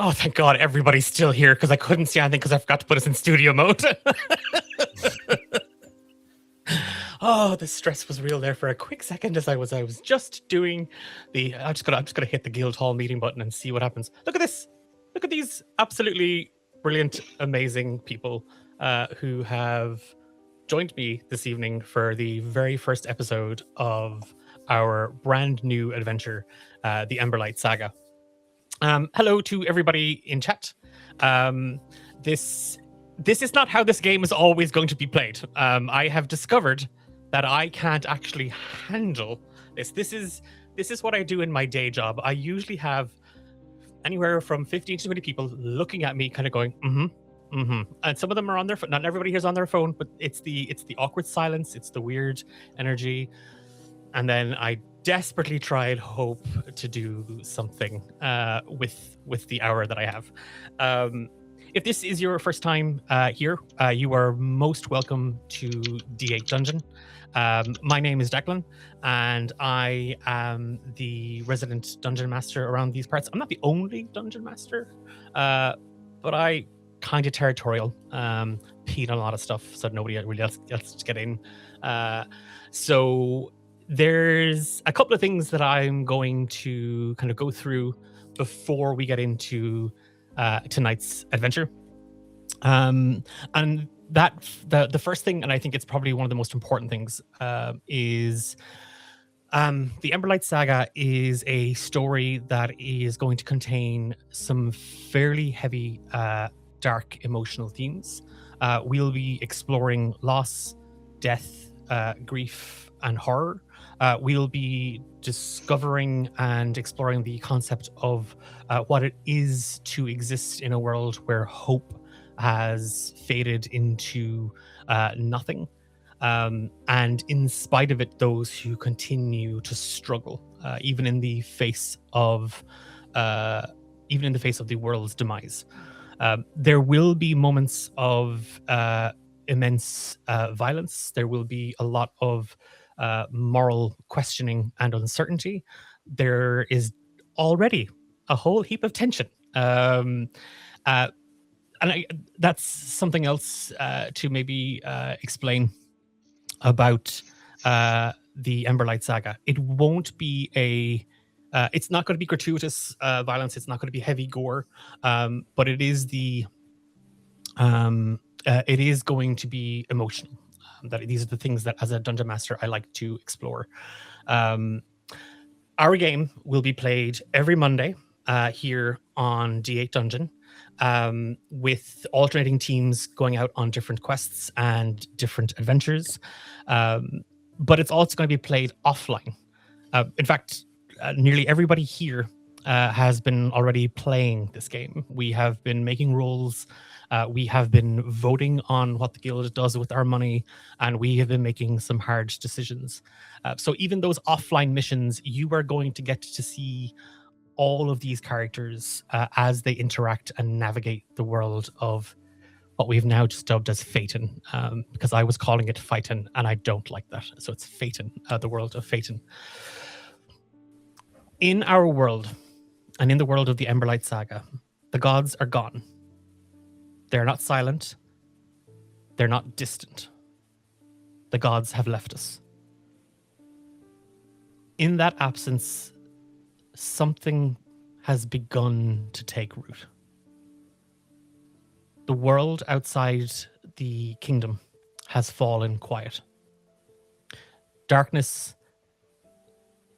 Oh, thank God everybody's still here because I couldn't see anything because I forgot to put us in studio mode. Oh, the stress was real there for a quick second as I was just doing the. I'm just gonna hit the guild hall meeting button and see what happens. Look at this. Look at these absolutely brilliant, amazing people who have joined me this evening for the very first episode of our brand new adventure, the Emberlight Saga. Hello to everybody in chat. This is not how this game is always going to be played. I have discovered that I can't actually handle this. This is what I do in my day job. I usually have anywhere from 15 to 20 people looking at me, kind of going, and some of them are on their phone. Not everybody here's on their phone, but it's the awkward silence, it's the weird energy, and then I desperately try and hope to do something with the hour that I have. If this is your first time here, you are most welcome to D8 Dungeon. My name is Declan, and I am the resident dungeon master around these parts. I'm not the only dungeon master, but I kind of territorial, peed on a lot of stuff, so nobody really else gets to get in. So there's a couple of things that I'm going to kind of go through before we get into tonight's adventure. And that the first thing, and I think it's probably one of the most important things, is the Emberlight Saga is a story that is going to contain some fairly heavy, dark emotional themes. We'll be exploring loss, death, grief, and horror. We'll be discovering and exploring the concept of what it is to exist in a world where hope has faded into nothing. And in spite of it, those who continue to struggle, even in the face of the world's demise. There will be moments of immense violence. There will be a lot of moral questioning and uncertainty. There is already a whole heap of tension. That's something else to maybe explain about the Emberlight Saga. It won't be it's not going to be gratuitous violence. It's not going to be heavy gore, but it is it is going to be emotional. These are the things that, as a dungeon master, I like to explore. Our game will be played every Monday here on D8 Dungeon, with alternating teams going out on different quests and different adventures. But it's also going to be played offline. In fact, nearly everybody here has been already playing this game. We have been making rolls. We have been voting on what the guild does with our money, and we have been making some hard decisions. So even those offline missions, you are going to get to see all of these characters as they interact and navigate the world of what we've now just dubbed as Phaeton, because I was calling it Phaeton, and I don't like that. So it's Phaeton, the world of Phaeton. In our world, and in the world of the Emberlight Saga, the gods are gone. They're not silent. They're not distant. The gods have left us. In that absence, something has begun to take root. The world outside the kingdom has fallen quiet. Darkness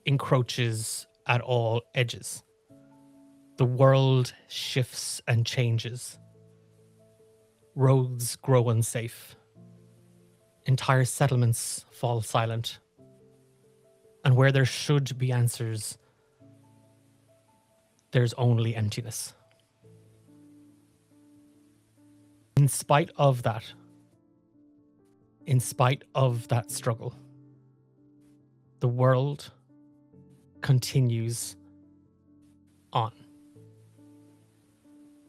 encroaches at all edges. The world shifts and changes. Roads grow unsafe. Entire settlements fall silent. And where there should be answers, there's only emptiness. In spite of that struggle, the world continues on.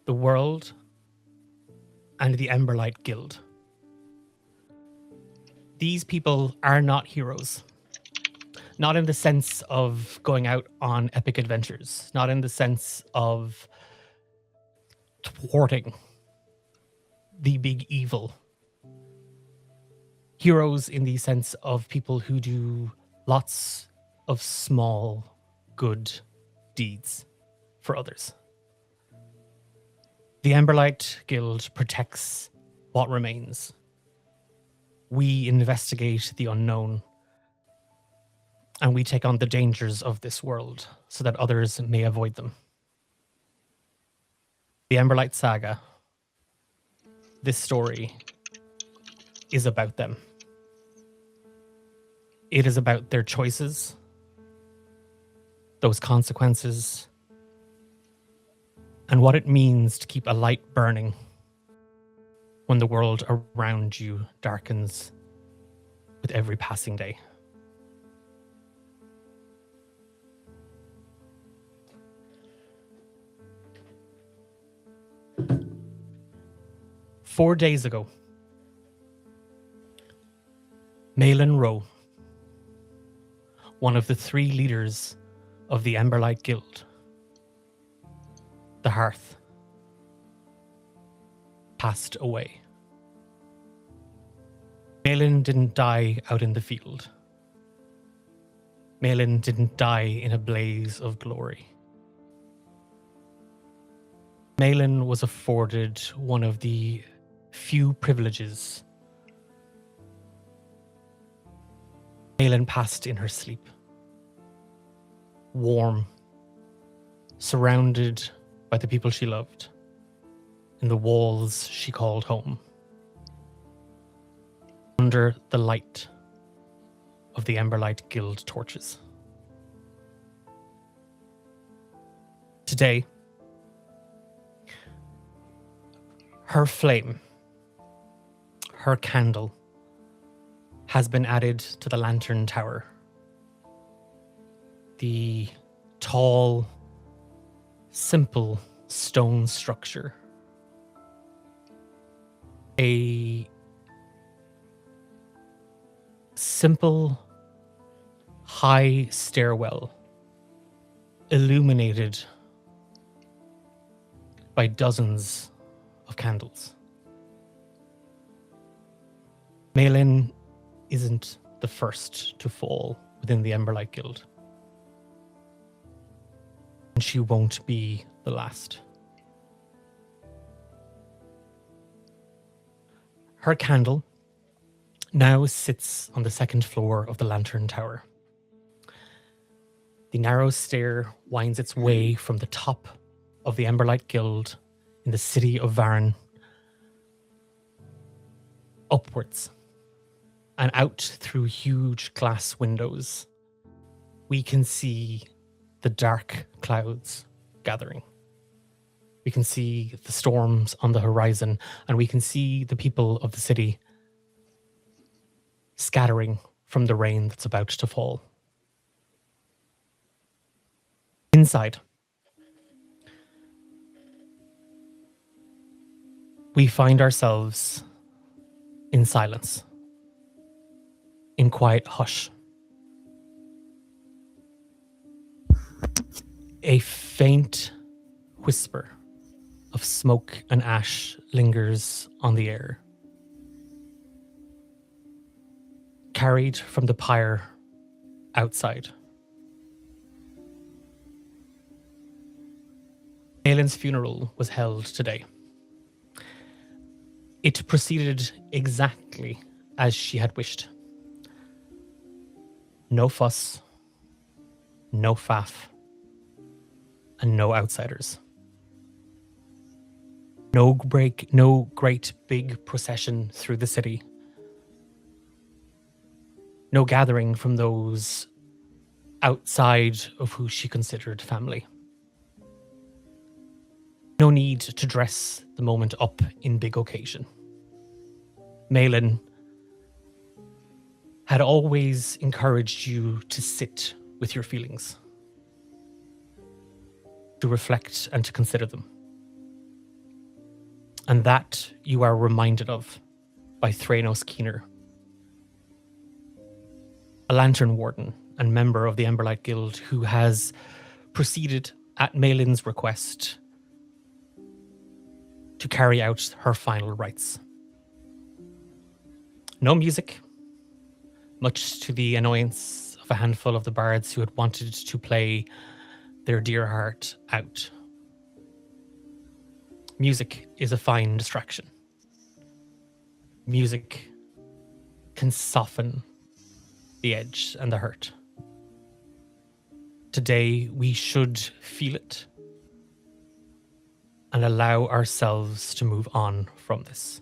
The world and the Emberlight Guild. These people are not heroes. Not in the sense of going out on epic adventures. Not in the sense of thwarting the big evil. Heroes in the sense of people who do lots of small, good deeds for others. The Emberlight Guild protects what remains. We investigate the unknown, and we take on the dangers of this world so that others may avoid them. The Emberlight Saga, this story, is about them. It is about their choices, those consequences, and what it means to keep a light burning when the world around you darkens with every passing day. Four days ago, Malin Rowe, one of the three leaders of the Emberlight Guild, the Hearth, passed away. Malin didn't die out in the field. Malin didn't die in a blaze of glory. Malin was afforded one of the few privileges. Malin passed in her sleep, warm, surrounded by the people she loved, in the walls she called home, under the light of the Emberlight Guild torches. Today, her flame, her candle, has been added to the lantern tower. The tall, simple stone structure. A simple, high stairwell illuminated by dozens of candles. Malin isn't the first to fall within the Emberlight Guild. And she won't be the last. Her candle now sits on the second floor of the Lantern Tower. The narrow stair winds its way from the top of the Emberlight Guild in the city of Varren upwards and out through huge glass windows. We can see the dark clouds gathering. We can see the storms on the horizon, and we can see the people of the city scattering from the rain that's about to fall. Inside, we find ourselves in silence, in quiet hush. A faint whisper of smoke and ash lingers on the air, carried from the pyre outside. Malin's funeral was held today. It proceeded exactly as she had wished. No fuss, no faff, and no outsiders. No great big procession through the city. No gathering from those outside of who she considered family. No need to dress the moment up in big occasion. Malin had always encouraged you to sit with your feelings, to reflect and to consider them. And that you are reminded of by Thranos Keener, a lantern warden and member of the Emberlight Guild who has proceeded at Malin's request to carry out her final rites. No music, much to the annoyance of a handful of the bards who had wanted to play their dear heart out. Music is a fine distraction. Music can soften the edge and the hurt. Today, we should feel it and allow ourselves to move on from this.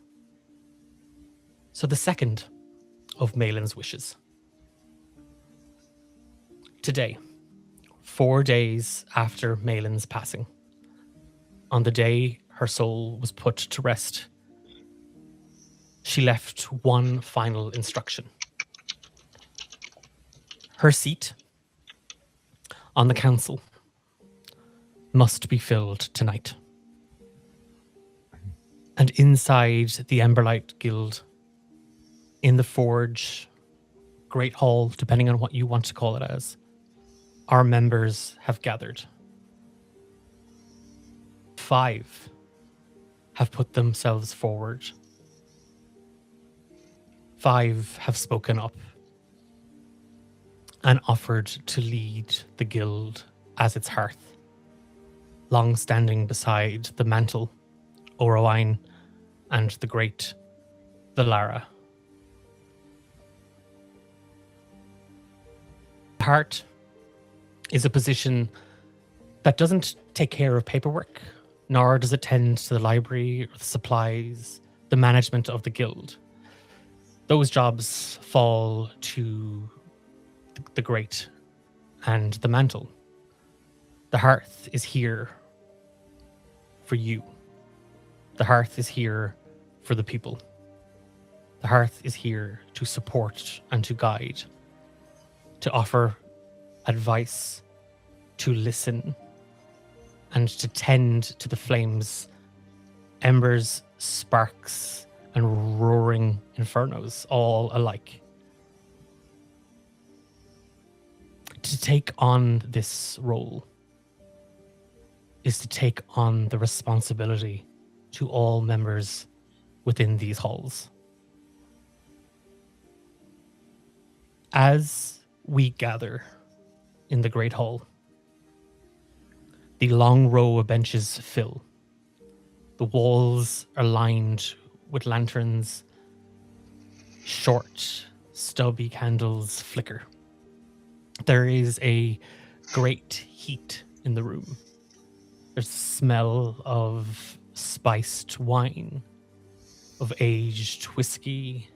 So the second of Malin's wishes. Today, 4 days after Malin's passing, on the day her soul was put to rest, she left one final instruction. Her seat on the council must be filled tonight. And inside the Emberlight Guild, in the forge, Great Hall, depending on what you want to call it as, our members have gathered. 5 have put themselves forward. 5 have spoken up and offered to lead the guild as its hearth, long standing beside the mantle, Orowine, and the great Valara. Hearth is a position that doesn't take care of paperwork, nor does it tend to the library or the supplies, the management of the guild. Those jobs fall to the great and the mantle. The hearth is here for you. The hearth is here for the people. The hearth is here to support and to guide, to offer advice, to listen, and to tend to the flames, embers, sparks, and roaring infernos, all alike. To take on this role is to take on the responsibility to all members within these halls. As we gather in the Great Hall, the long row of benches fill. The walls are lined with lanterns. Short, stubby candles flicker. There is a great heat in the room. There's a smell of spiced wine, of aged whiskey,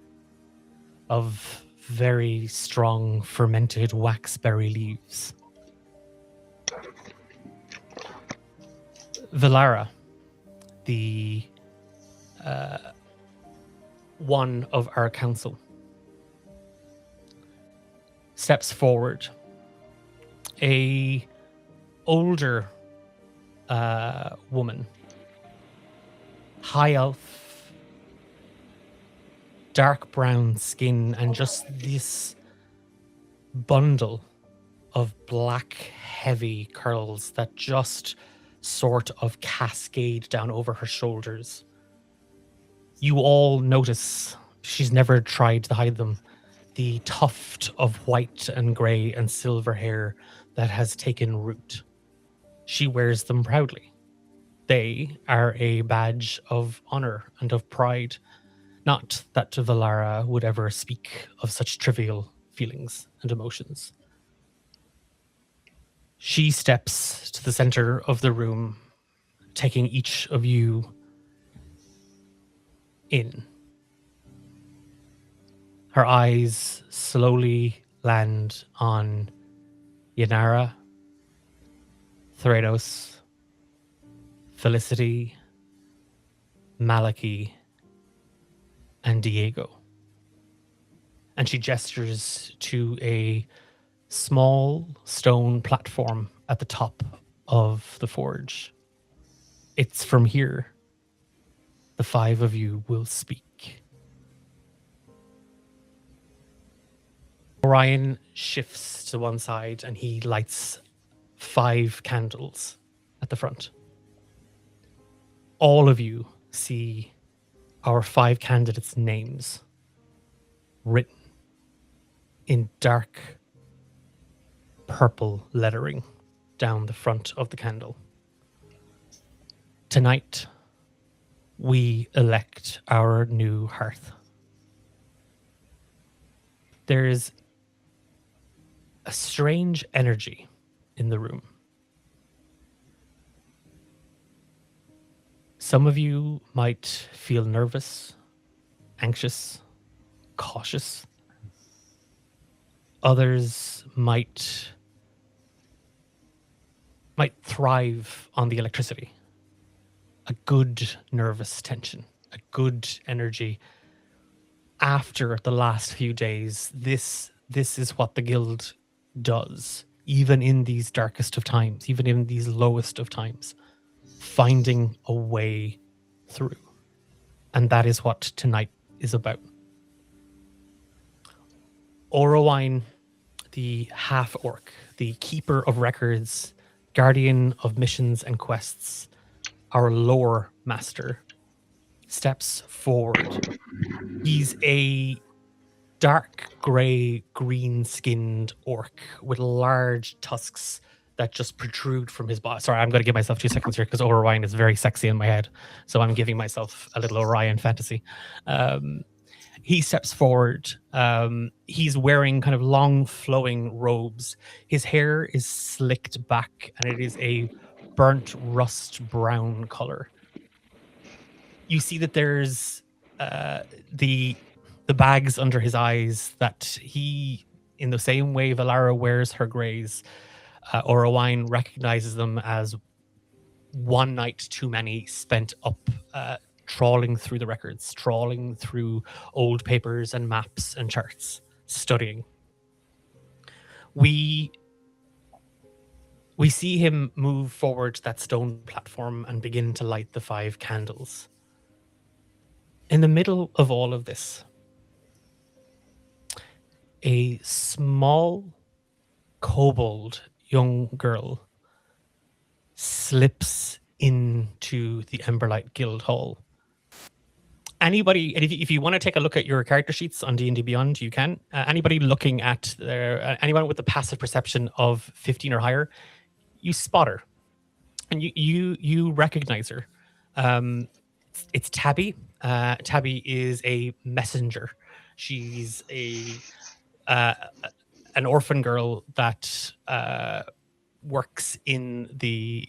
of very strong fermented waxberry leaves. Valara, the one of our council, steps forward. A older woman, high elf, dark brown skin, and just this bundle of black, heavy curls that just sort of cascade down over her shoulders. You all notice, she's never tried to hide them, the tuft of white and grey and silver hair that has taken root. She wears them proudly. They are a badge of honor and of pride. Not that Valara would ever speak of such trivial feelings and emotions. She steps to the center of the room, taking each of you in. Her eyes slowly land on Yanara, Thrados, Felicity, Maliki, and Diego. And she gestures to a small stone platform at the top of the forge. It's from here the 5 of you will speak. Orion shifts to one side and he lights 5 candles at the front. All of you see our 5 candidates' names written in dark purple lettering down the front of the candle. Tonight, we elect our new Hearth. There's a strange energy in the room. Some of you might feel nervous, anxious, cautious. Others might thrive on the electricity. A good nervous tension, a good energy. After the last few days, this is what the guild does, even in these darkest of times, even in these lowest of times, finding a way through. And that is what tonight is about. Orowine, the half-orc, the keeper of records, guardian of missions and quests, our lore master, steps forward. He's a dark grey, green-skinned orc with large tusks that just protrude from his body. Sorry, I'm going to give myself 2 seconds here because Orion is very sexy in my head. So I'm giving myself a little Orion fantasy. He steps forward. He's wearing kind of long flowing robes. His hair is slicked back and it is a burnt rust brown color. You see that there's the bags under his eyes that he, in the same way Valara wears her greys, Orowine recognizes them as one night too many spent up trawling through the records, trawling through old papers and maps and charts, studying. We see him move forward to that stone platform and begin to light the 5 candles. In the middle of all of this, a small kobold young girl slips into the Emberlight Guild hall. Anybody, and if you want to take a look at your character sheets on D&D Beyond, you can. Anybody looking at anyone with the passive perception of 15 or higher, you spot her, and you recognize her. It's Tabby. Tabby is a messenger. She's an orphan girl that works in the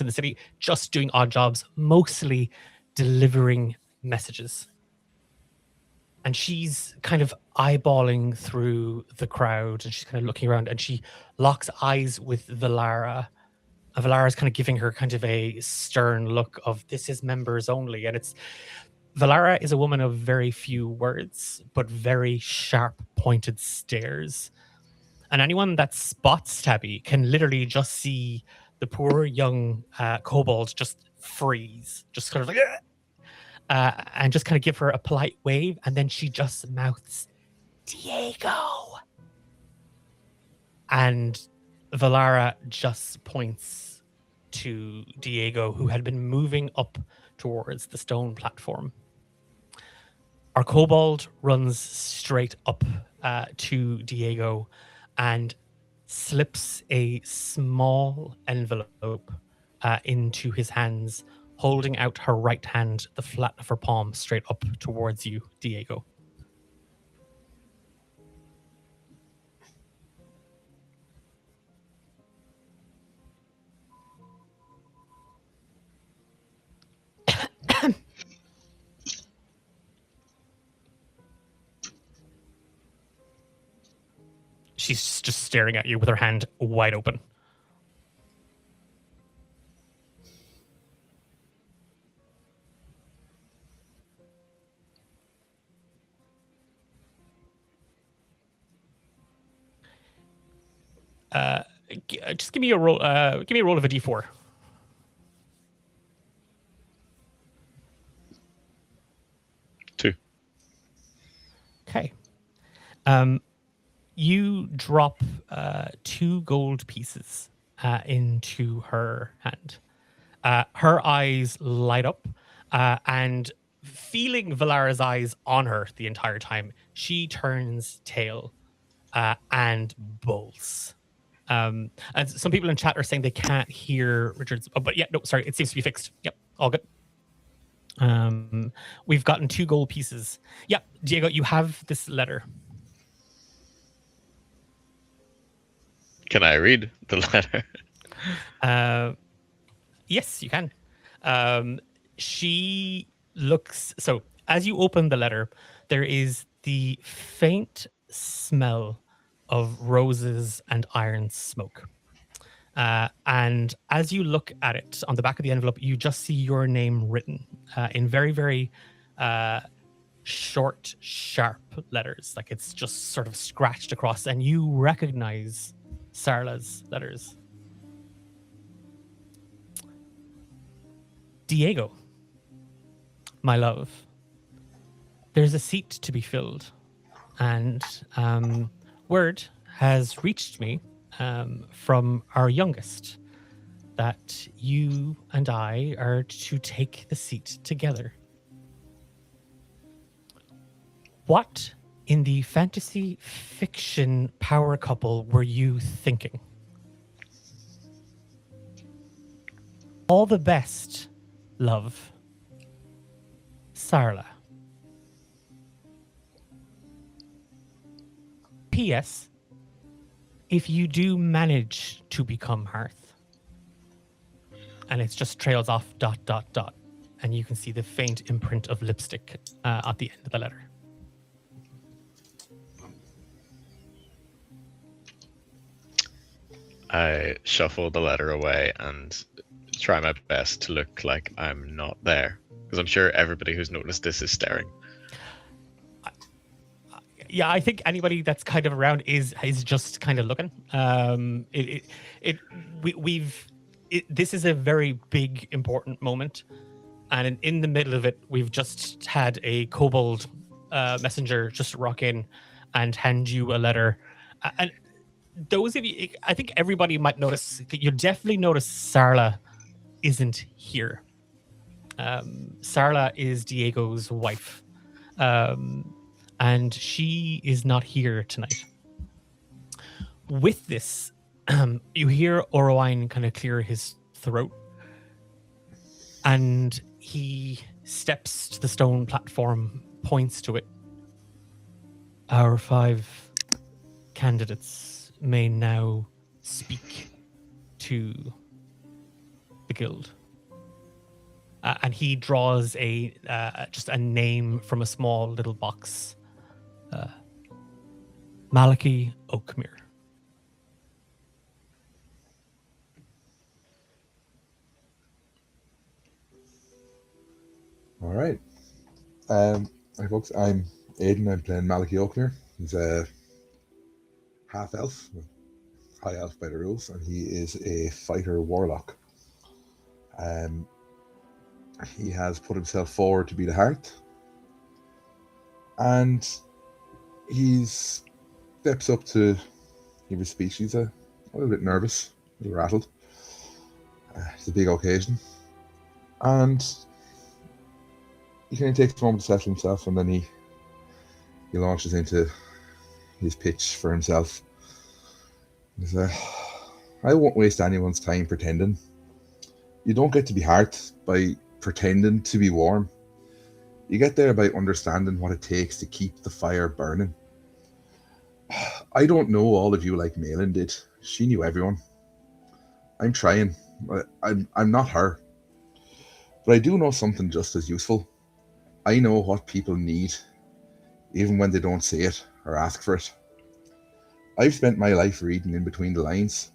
city, just doing odd jobs, mostly delivering messages. And she's kind of eyeballing through the crowd, and she's kind of looking around, and she locks eyes with Valara. Valara's kind of giving her kind of a stern look of, this is members only. And Valara is a woman of very few words, but very sharp, pointed stares. And anyone that spots Tabby can literally just see the poor young kobold just freeze, just kind of like, and just kind of give her a polite wave. And then she just mouths, Diego. And Valara just points to Diego, who had been moving up towards the stone platform. Our kobold runs straight up to Diego and slips a small envelope into his hands, holding out her right hand, the flat of her palm, straight up towards you, Diego. She's just staring at you with her hand wide open. Just give me a roll. Give me a roll of a d4. Two. Okay. You drop 2 gold pieces into her hand. Her eyes light up, and feeling Valara's eyes on her the entire time, she turns tail and bolts. And some people in chat are saying they can't hear Richard's. Oh, but yeah, no, sorry, it seems to be fixed. Yep, all good. We've gotten 2 gold pieces. Yeah, Diego, you have this letter. Can I read the letter? Yes, you can. She looks. So as you open the letter, there is the faint smell of roses and iron smoke. And as you look at it on the back of the envelope, you just see your name written in very, very short, sharp letters. Like it's just sort of scratched across, and you recognize Sarla's letters. Diego, my love, there's a seat to be filled, and word has reached me from our youngest that you and I are to take the seat together. What in the fantasy fiction power couple were you thinking? All the best, love. Sarla. P.S. If you do manage to become Hearth, and it just trails off ... and you can see the faint imprint of lipstick at the end of the letter. I shuffle the letter away and try my best to look like I'm not there, because I'm sure everybody who's noticed this is staring. Yeah, I think anybody that's kind of around is just kind of looking. This is a very big, important moment, and in the middle of it, we've just had a kobold messenger just rock in and hand you a letter, and those of you, I think everybody might notice. You definitely notice Sarla isn't here. Sarla is Diego's wife. And she is not here tonight. With this, you hear Orowine kind of clear his throat, and he steps to the stone platform, points to it. Our 5 candidates may now speak to the guild. And he draws just a name from a small little box. Malachi Oakmere. All right. Hi folks, I'm Aidan. I'm playing Malachi Oakmere. He's a half elf, high elf by the rules, and he is a fighter warlock. He has put himself forward to be the Hearth, and he steps up to give his speech. He's a little bit nervous, a little rattled. It's a big occasion, and he kind of takes a moment to settle himself, and then he launches into his pitch for himself. He says, I won't waste anyone's time pretending. You don't get to be Hearth by pretending to be warm. You get there by understanding what it takes to keep the fire burning. I don't know all of you like Malin did. She knew everyone. I'm trying. I'm not her. But I do know something just as useful. I know what people need, even when they don't say it or ask for it. I've spent my life reading in between the lines.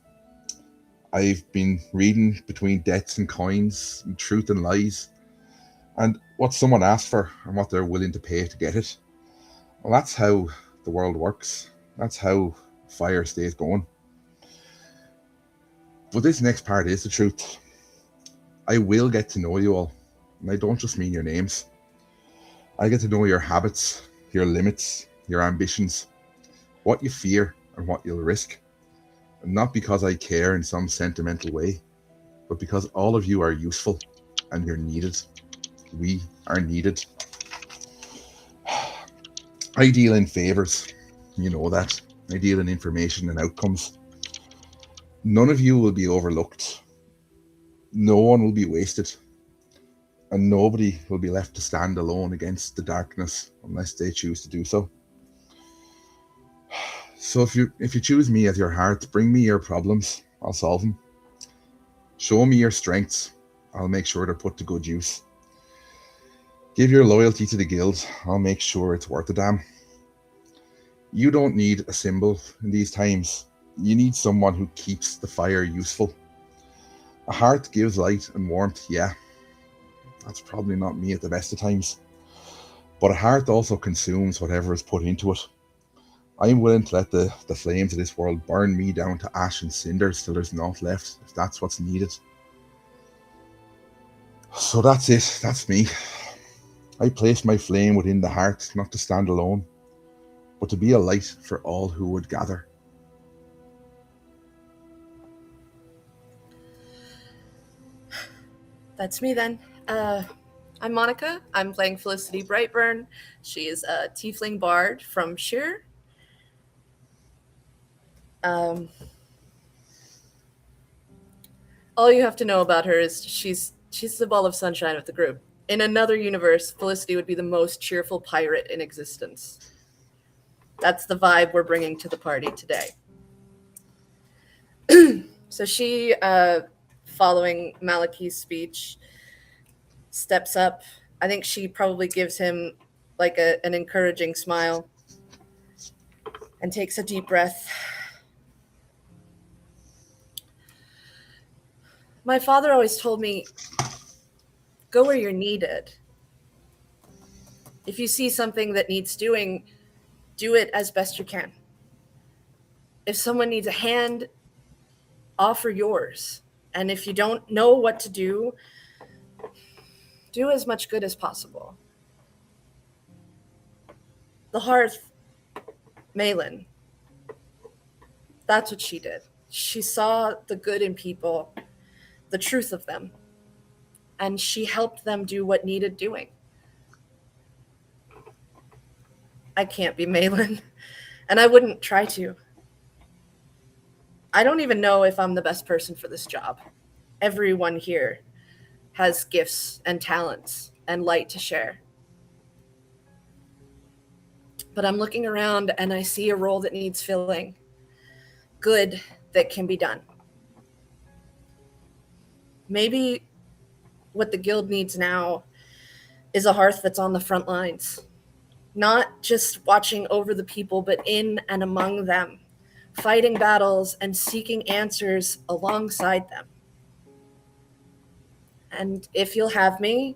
I've been reading between debts and coins, and truth and lies, and what someone asks for and what they're willing to pay to get it. Well, that's how the world works. That's how fire stays going. But this next part is the truth. I will get to know you all, and I don't just mean your names. I get to know your habits, your limits, your ambitions, what you fear and what you'll risk. And not because I care in some sentimental way, but because all of you are useful and you're needed. We are needed. I deal in favors. You know that. I deal in information and outcomes. None of you will be overlooked. No one will be wasted. And nobody will be left to stand alone against the darkness unless they choose to do so. So if you choose me as your heart, bring me your problems. I'll solve them. Show me your strengths. I'll make sure they're put to good use. Give your loyalty to the guild. I'll make sure it's worth a damn. You don't need a symbol in these times. You need someone who keeps the fire useful. A heart gives light and warmth, yeah. That's probably not me at the best of times. But a heart also consumes whatever is put into it. I'm willing to let the flames of this world burn me down to ash and cinders till there's naught left, if that's what's needed. So that's it. That's me. I place my flame within the heart, not to stand alone, but to be a light for all who would gather. That's me then. I'm Monica. I'm playing Felicity Brightburn. She is a tiefling bard from Sheer. All you have to know about her is she's the ball of sunshine of the group. In another universe, Felicity would be the most cheerful pirate in existence. That's the vibe we're bringing to the party today. So she, following Malachi's speech, steps up. I think she probably gives him like an encouraging smile and takes a deep breath. My father always told me, go where you're needed. If you see something that needs doing, do it as best you can. If someone needs a hand, offer yours. And if you don't know what to do as much good as possible. The Hearth, Malin, that's what she did. She saw the good in people, the truth of them, and she helped them do what needed doing. I can't be Malin, and I wouldn't try to. I don't even know if I'm the best person for this job. Everyone here has gifts and talents and light to share. But I'm looking around and I see a role that needs filling. Good that can be done. Maybe what the guild needs now is a Hearth that's on the front lines. Not just watching over the people, but in and among them, fighting battles and seeking answers alongside them. And if you'll have me,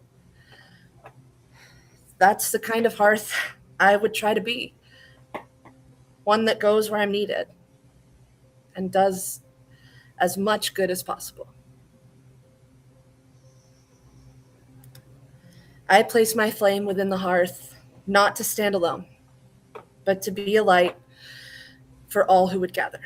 that's the kind of Hearth I would try to be. One that goes where I'm needed and does as much good as possible. I place my flame within the Hearth, not to stand alone, but to be a light for all who would gather.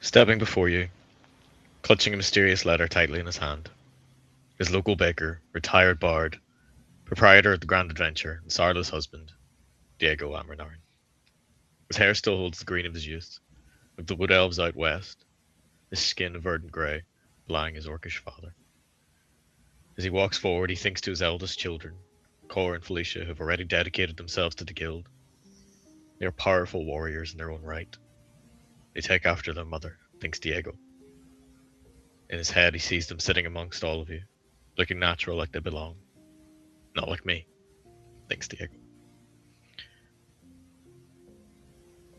Stepping before you, clutching a mysterious letter tightly in his hand, his local baker, retired bard, proprietor of the Grand Adventure, and Sarla's husband, Diego Amarnarin. His hair still holds the green of his youth, of the wood elves out west, his skin a verdant grey, belying his orcish father. As he walks forward, he thinks to his eldest children, Cora and Felicia, who have already dedicated themselves to the guild. They are powerful warriors in their own right. They take after their mother, thinks Diego. In his head, he sees them sitting amongst all of you, looking natural like they belong. Not like me, thinks Diego.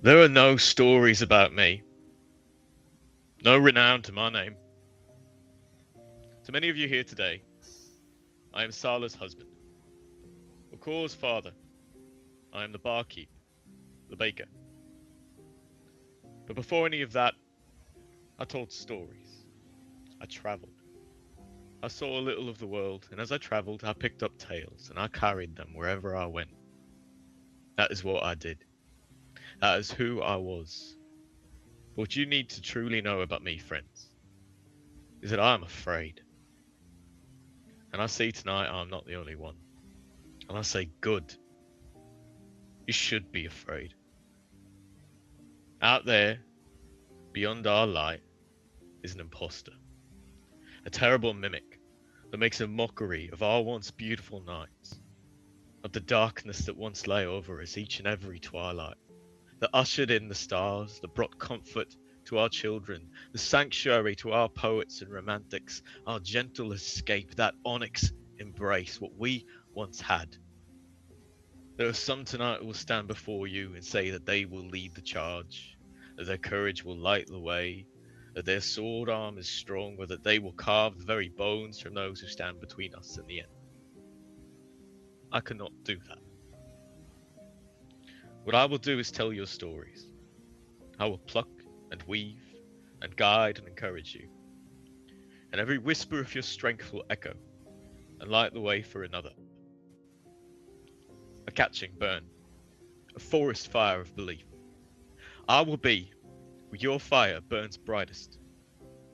There are no stories about me. No renown to my name. To many of you here today, I am Sarla's husband. A Of course, father. I am the barkeep, the baker. But before any of that, I told stories. I travelled. I saw a little of the world, and as I travelled, I picked up tales, and I carried them wherever I went. That is what I did. That is who I was. But what you need to truly know about me, friends, is that I am afraid. And I see tonight I'm not the only one. And I say good. You should be afraid. Out there, beyond our light, is an imposter. A terrible mimic that makes a mockery of our once beautiful nights, of the darkness that once lay over us each and every twilight, that ushered in the stars, that brought comfort to our children, the sanctuary to our poets and romantics, our gentle escape, that onyx embrace, what we once had. There are some tonight who will stand before you and say that they will lead the charge, that their courage will light the way, that their sword arm is strong, or that they will carve the very bones from those who stand between us and the end. I cannot do that. What I will do is tell your stories. I will pluck and weave and guide and encourage you. And every whisper of your strength will echo and light the way for another. A catching burn, a forest fire of belief. I will be where your fire burns brightest.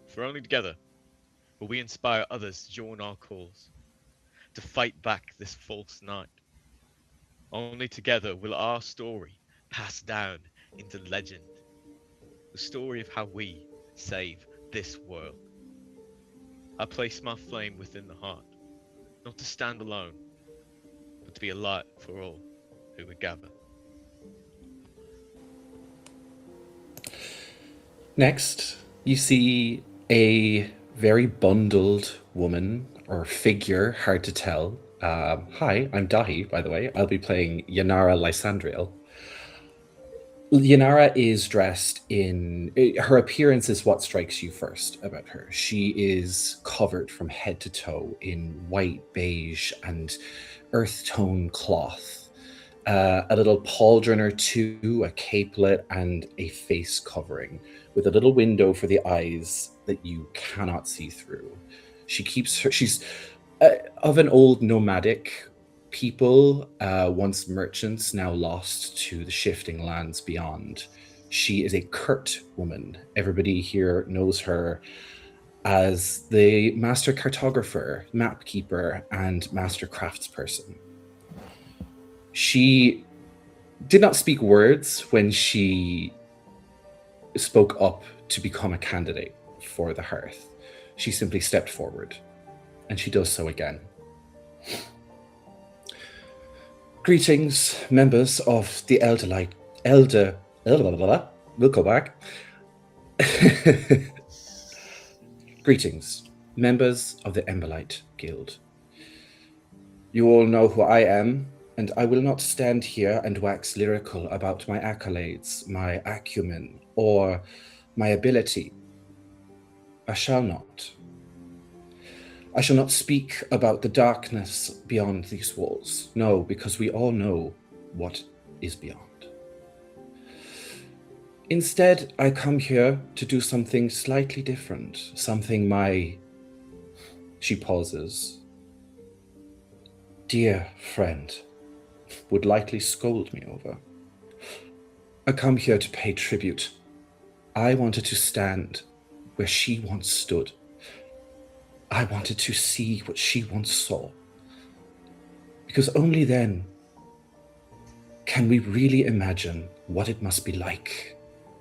For only together will we inspire others to join our cause, to fight back this false night. Only together will our story pass down into legend. The story of how we save this world. I place my flame within the heart, not to stand alone, but to be a light for all who would gather. Next, you see a very bundled woman or figure, hard to tell. Hi, I'm Dahi, by the way. I'll be playing Yanara Lysandriel. Yanara is dressed in... Her appearance is what strikes you first about her. She is covered from head to toe in white, beige, and earth tone cloth. A little pauldron or two, a capelet, and a face covering, with a little window for the eyes that you cannot see through. She's of an old nomadic people, once merchants, now lost to the shifting lands beyond. She is a curt woman. Everybody here knows her as the master cartographer, map keeper, and master craftsperson. She did not speak words when she spoke up to become a candidate for the Hearth. She simply stepped forward, and she does so again. Greetings, members of the we'll go back. Greetings, members of the Emberlight Guild. You all know who I am, and I will not stand here and wax lyrical about my accolades, my acumen, or my ability. I shall not. I shall not speak about the darkness beyond these walls. No, because we all know what is beyond. Instead, I come here to do something slightly different, something my... She pauses. Dear friend would likely scold me over. I come here to pay tribute. I wanted to stand where she once stood. I wanted to see what she once saw. Because only then can we really imagine what it must be like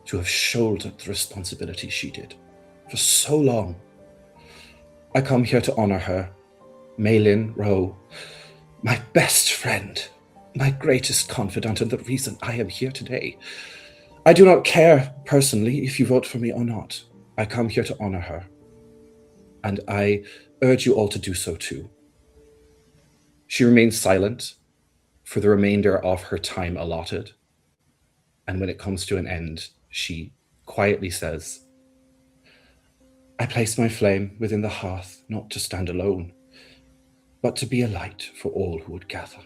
to have shouldered the responsibility she did for so long. I come here to honor her, Maylin Rowe, my best friend, my greatest confidant, and the reason I am here today. I do not care personally if you vote for me or not. I come here to honor her. And I urge you all to do so too. She remains silent for the remainder of her time allotted. And when it comes to an end, she quietly says, I place my flame within the hearth, not to stand alone, but to be a light for all who would gather.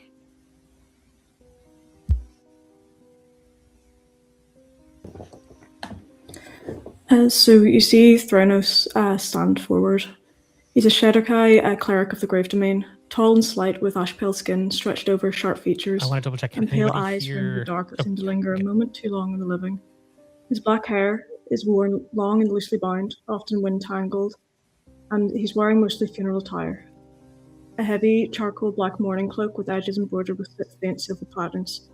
So you see Thronos stand forward. He's a Shadowkai, a cleric of the Grave Domain, tall and slight with ash pale skin stretched over sharp features, I want to double check. and pale eyes rimmed with dark that seem to linger a moment too long in the living. His black hair is worn long and loosely bound, often wind-tangled, and he's wearing mostly funeral attire. A heavy charcoal black mourning cloak with edges embroidered with faint silver patterns.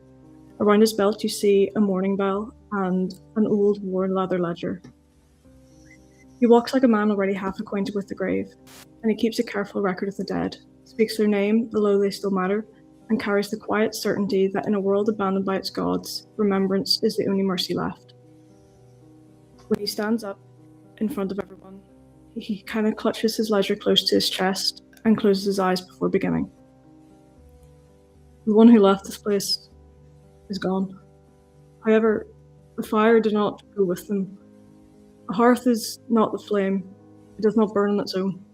Around his belt you see a mourning bell and an old worn leather ledger. He walks like a man already half acquainted with the grave, and he keeps a careful record of the dead, speaks their name, although they still matter, and carries the quiet certainty that in a world abandoned by its gods, remembrance is the only mercy left. When he stands up in front of everyone, he kind of clutches his ledger close to his chest and closes his eyes before beginning. The one who left this place is gone. However, the fire did not go with them. A hearth is not the flame. It does not burn on its own.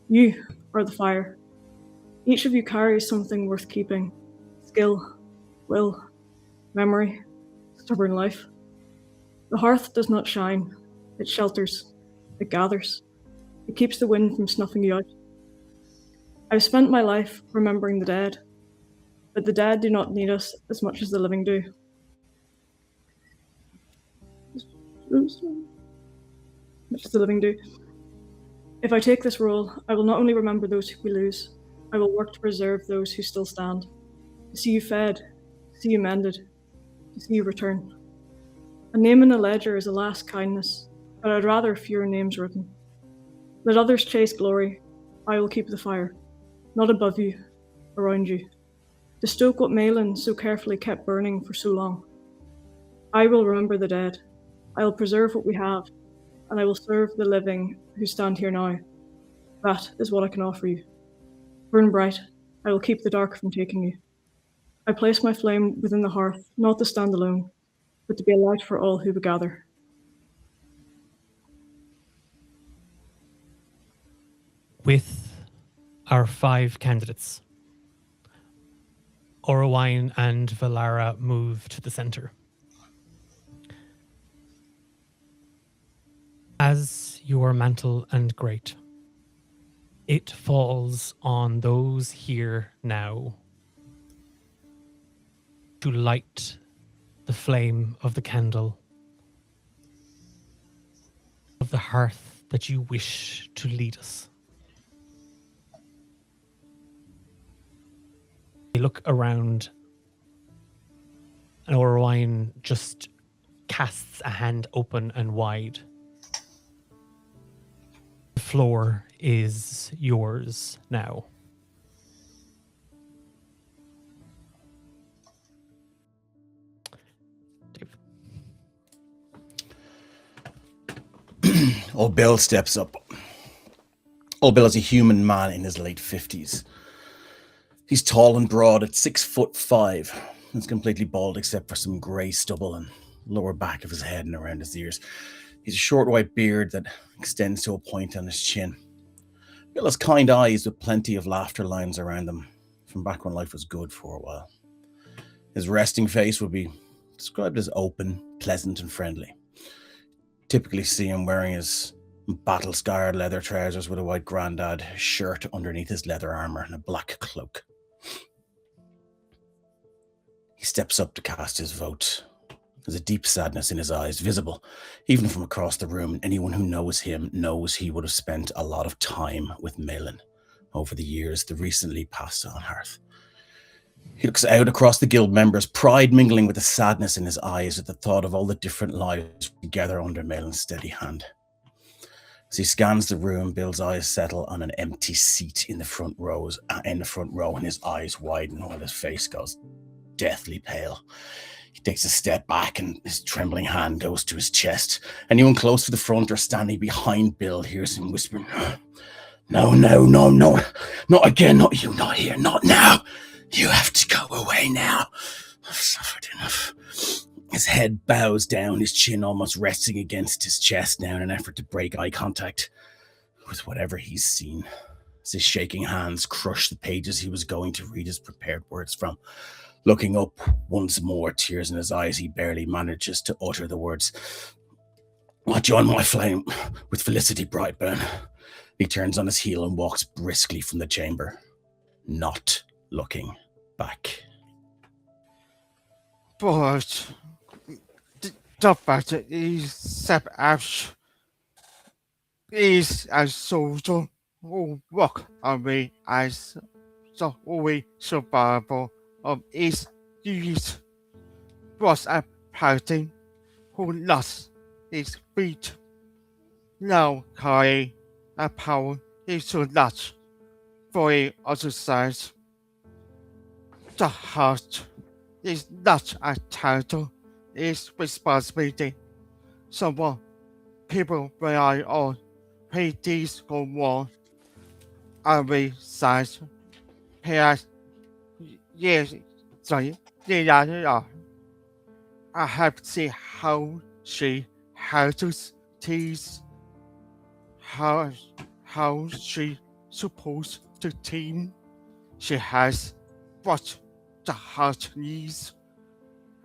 You are the fire. Each of you carries something worth keeping. Skill, will, memory, stubborn life. The hearth does not shine. It shelters. It gathers. It keeps the wind from snuffing you out. I've spent my life remembering the dead, but the dead do not need us as much as the living do. Much as the living do. If I take this role, I will not only remember those who we lose, I will work to preserve those who still stand. To see you fed, to see you mended, to see you return. A name in a ledger is a last kindness, but I'd rather fewer names written. Let others chase glory, I will keep the fire, not above you, around you, to stoke what Malin so carefully kept burning for so long. I will remember the dead, I will preserve what we have, and I will serve the living who stand here now. That is what I can offer you. Burn bright, I will keep the dark from taking you. I place my flame within the hearth, not to stand alone, but to be a light for all who would gather. With our 5 candidates, Orowine and Valara move to the center. As your mantle and great, it falls on those here now to light the flame of the candle of the hearth that you wish to lead us. You look around, and Orowine just casts a hand open and wide. The floor is yours now. Old Bill steps up. Old Bill is a human man in his late 50s. He's tall and broad at 6'5". He's completely bald except for some grey stubble and lower back of his head and around his ears. He's a short white beard that extends to a point on his chin. Bill has kind eyes with plenty of laughter lines around them from back when life was good for a while. His resting face would be described as open, pleasant, and friendly. Typically see him wearing his battle-scarred leather trousers with a white grandad shirt underneath his leather armor and a black cloak. He steps up to cast his vote. There's a deep sadness in his eyes, visible even from across the room. Anyone who knows him knows he would have spent a lot of time with Malin over the years that recently passed on Hearth. He looks out across the guild members, pride mingling with the sadness in his eyes at the thought of all the different lives together under Malin's steady hand. As he scans the room, Bill's eyes settle on an empty seat in the front row, and his eyes widen while his face goes deathly pale. He takes a step back and his trembling hand goes to his chest. Anyone close to the front or standing behind Bill hears him whispering, No, not again, not you, not here, not now. You have to go away now. I've suffered enough. His head bows down, his chin almost resting against his chest now in an effort to break eye contact with whatever he's seen. As his shaking hands crush the pages he was going to read his prepared words from. Looking up once more, tears in his eyes, he barely manages to utter the words, I'll join my flame with Felicity Brightburn. He turns on his heel and walks briskly from the chamber, not looking back. But the fact is Seb Ash is as social who walk away as the only survivor of his youth was a person who lost his feet. Now carrying a power is too large for the other side. The heart is not a title, it's responsibility. Someone people rely on pay these go war. Every side has yes, sorry, yeah. I have seen how she handles things, how she supposed to team. She has what the heart needs.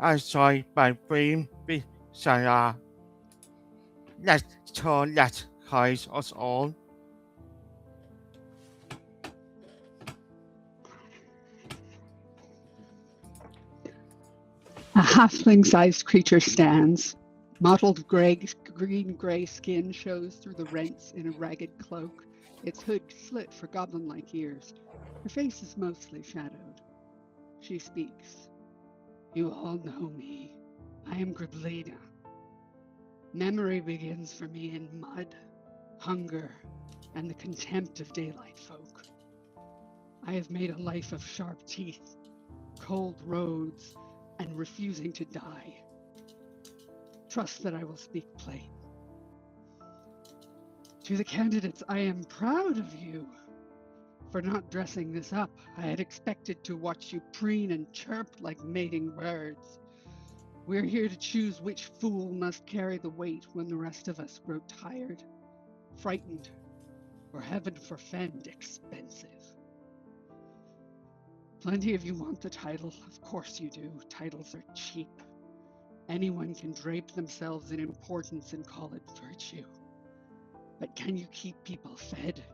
I saw my brain with Sarah. Let her let guide us all. A halfling-sized creature stands. Mottled green-gray skin shows through the rents in a ragged cloak, its hood slit for goblin-like ears. Her face is mostly shadowed. She speaks. You all know me. I am Griblina. Memory begins for me in mud, hunger, and the contempt of daylight folk. I have made a life of sharp teeth, cold roads, and refusing to die. Trust that I will speak plain. To the candidates, I am proud of you for not dressing this up. I had expected to watch you preen and chirp like mating birds. We're here to choose which fool must carry the weight when the rest of us grow tired, frightened, or heaven forfend expensive. Plenty of you want the title. Of course you do. Titles are cheap. Anyone can drape themselves in importance and call it virtue. But can you keep people fed?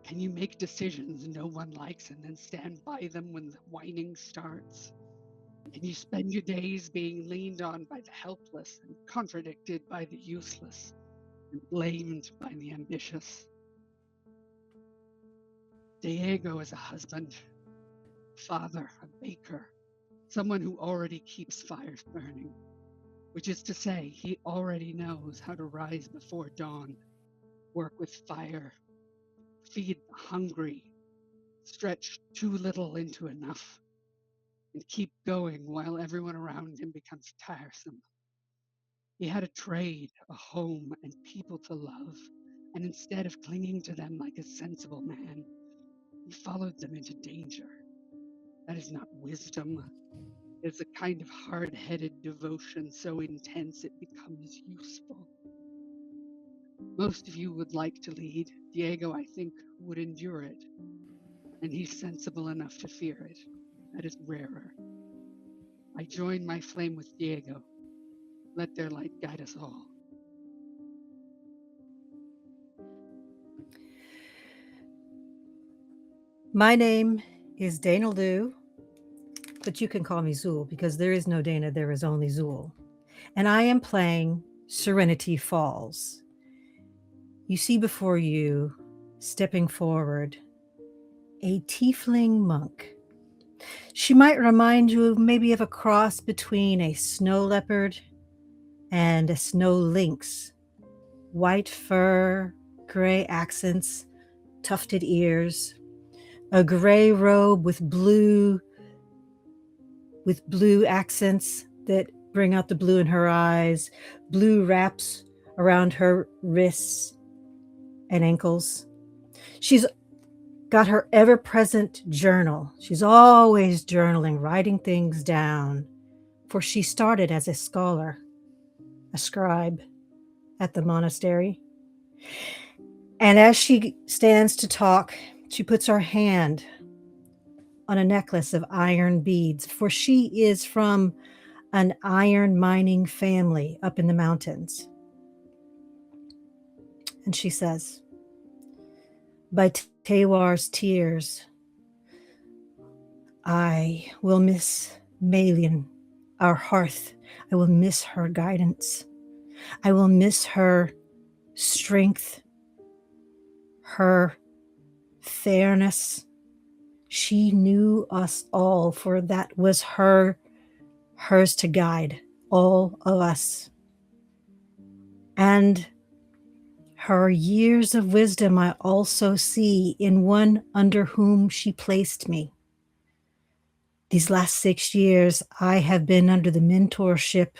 Can you make decisions no one likes and then stand by them when the whining starts? Can you spend your days being leaned on by the helpless and contradicted by the useless and blamed by the ambitious? Diego is a husband, father, a baker, someone who already keeps fires burning, which is to say, he already knows how to rise before dawn, work with fire, feed the hungry, stretch too little into enough, and keep going while everyone around him becomes tiresome. He had a trade, a home, and people to love, and instead of clinging to them like a sensible man, he followed them into danger. That is not wisdom. It's a kind of hard-headed devotion so intense it becomes useful. Most of you would like to lead. Diego, I think, would endure it. And he's sensible enough to fear it. That is rarer. I join my flame with Diego. Let their light guide us all. My name is Dana Liu, but you can call me Zool because there is no Dana, there is only Zool. And I am playing Serenity Falls. You see before you, stepping forward, a tiefling monk. She might remind you maybe of a cross between a snow leopard and a snow lynx. White fur, gray accents, tufted ears, a gray robe with blue accents that bring out the blue in her eyes, blue wraps around her wrists and ankles. She's got her ever-present journal. She's always journaling, writing things down, for she started as a scholar, a scribe at the monastery. And as she stands to talk, she puts her hand on a necklace of iron beads, for she is from an iron mining family up in the mountains. and she says, by Tawar's tears, I will miss Malian, our hearth. I will miss her guidance. I will miss her strength, her fairness. She knew us all, for that was hers to guide all of us. And her years of wisdom I also see in one under whom she placed me. These last 6 years, I have been under the mentorship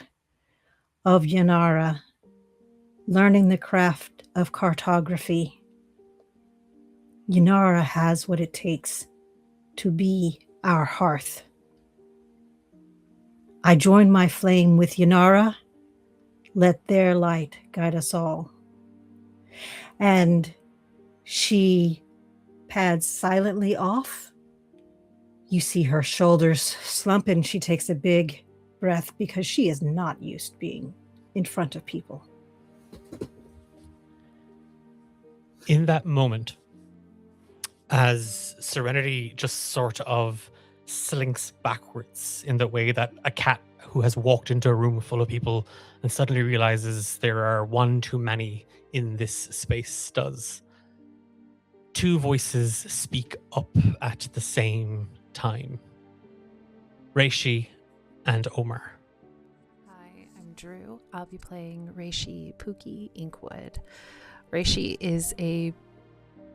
of Yanara, learning the craft of cartography. Yanara has what it takes to be our hearth. I join my flame with Yanara. Let their light guide us all. And she pads silently off. You see her shoulders slump and she takes a big breath because she is not used to being in front of people. In that moment, as Serenity just sort of slinks backwards in the way that a cat who has walked into a room full of people and suddenly realizes there are one too many in this space does, two voices speak up at the same time. Reishi and Omar. Hi, I'm Drew. I'll be playing Reishi Pookie Inkwood. Reishi is a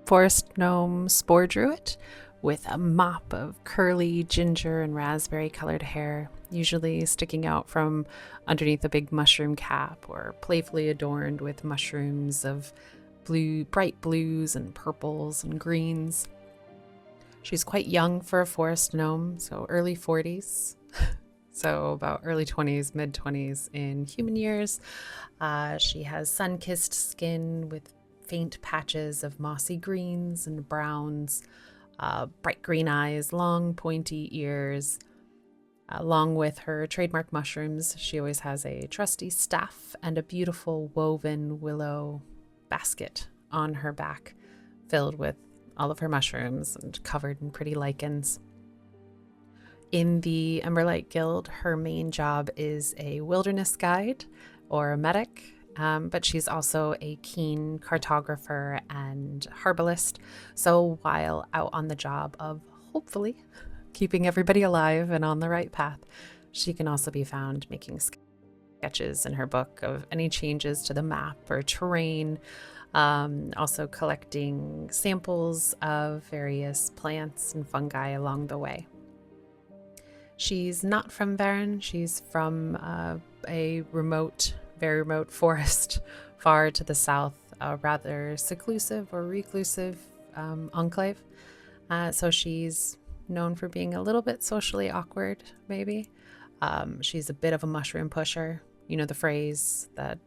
forest gnome spore druid with a mop of curly ginger and raspberry colored hair, usually sticking out from underneath a big mushroom cap or playfully adorned with mushrooms of bright blues and purples and greens. She's quite young for a forest gnome, so early 40s. So about early 20s, mid 20s in human years. She has sun-kissed skin with faint patches of mossy greens and browns, bright green eyes, long pointy ears. Along with her trademark mushrooms, she always has a trusty staff and a beautiful woven willow basket on her back, filled with all of her mushrooms and covered in pretty lichens. In the Emberlight Guild, her main job is a wilderness guide or a medic, but she's also a keen cartographer and herbalist. So while out on the job of hopefully keeping everybody alive and on the right path, she can also be found making sketches in her book of any changes to the map or terrain, also collecting samples of various plants and fungi along the way. She's not from Varen. She's from a very remote forest far to the south, a rather seclusive or reclusive enclave. So she's known for being a little bit socially awkward, maybe. She's a bit of a mushroom pusher. You know the phrase that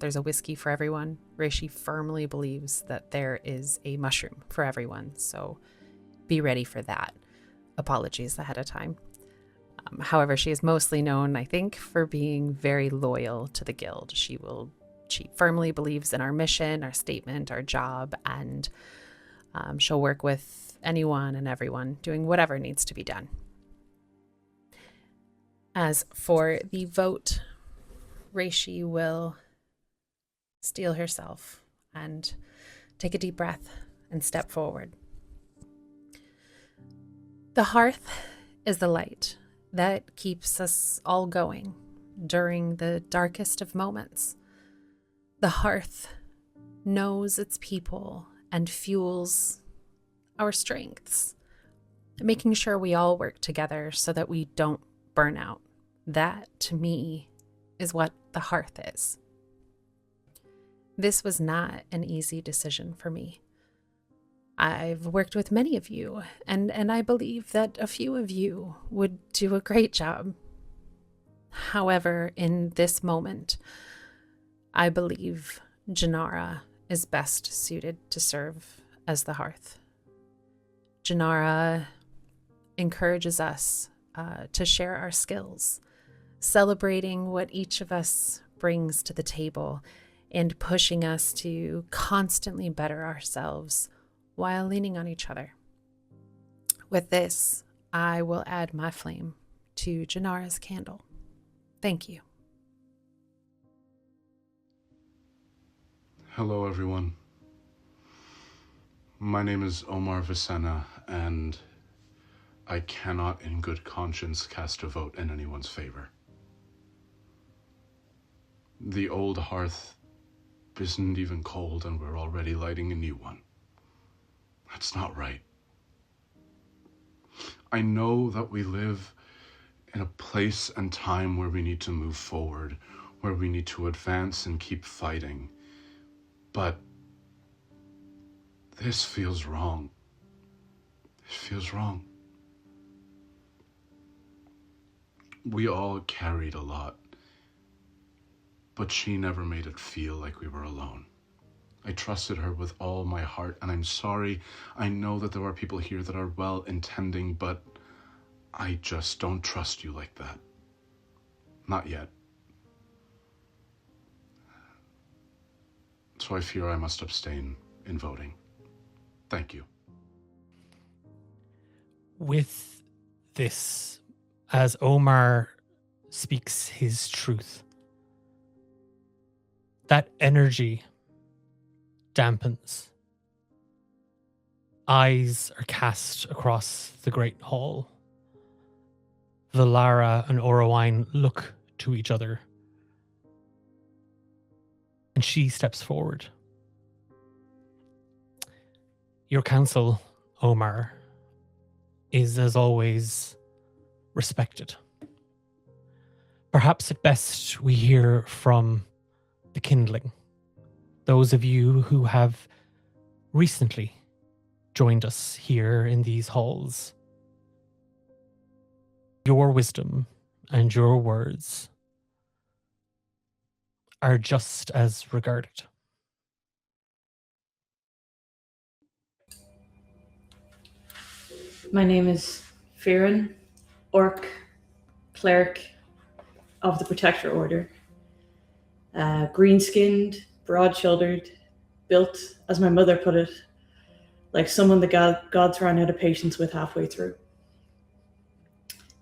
there's a whiskey for everyone. Reishi firmly believes that there is a mushroom for everyone, so be ready for that. Apologies ahead of time. However, she is mostly known, I think, for being very loyal to the guild. She firmly believes in our mission, our statement, our job, and she'll work with anyone and everyone doing whatever needs to be done. As for the vote, Reishi will steel herself and take a deep breath and step forward. The hearth is the light that keeps us all going during the darkest of moments. The hearth knows its people and fuels our strengths, making sure we all work together so that we don't burn out. That, to me, is what the hearth is. This was not an easy decision for me. I've worked with many of you, and I believe that a few of you would do a great job. However, in this moment, I believe Janara is best suited to serve as the hearth. Janara encourages us to share our skills, celebrating what each of us brings to the table and pushing us to constantly better ourselves while leaning on each other. With this, I will add my flame to Janara's candle. Thank you. Hello, everyone. My name is Omar Vicena, and I cannot in good conscience cast a vote in anyone's favor. The old hearth isn't even cold, and we're already lighting a new one. That's not right. I know that we live in a place and time where we need to move forward, where we need to advance and keep fighting. But this feels wrong. It feels wrong. We all carried a lot, but she never made it feel like we were alone. I trusted her with all my heart, and I'm sorry. I know that there are people here that are well-intending, but I just don't trust you like that. Not yet. So I fear I must abstain in voting. Thank you. With this, as Omar speaks his truth, that energy dampens. Eyes are cast across the great hall. Valara and Orowine look to each other, and she steps forward. Your counsel, Omar, is as always respected. Perhaps at best we hear from the kindling, those of you who have recently joined us here in these halls. Your wisdom and your words are just as regarded. My name is Firin, Orc, Cleric of the Protector Order. Green-skinned, broad-shouldered, built, as my mother put it, like someone the gods ran out of patience with halfway through.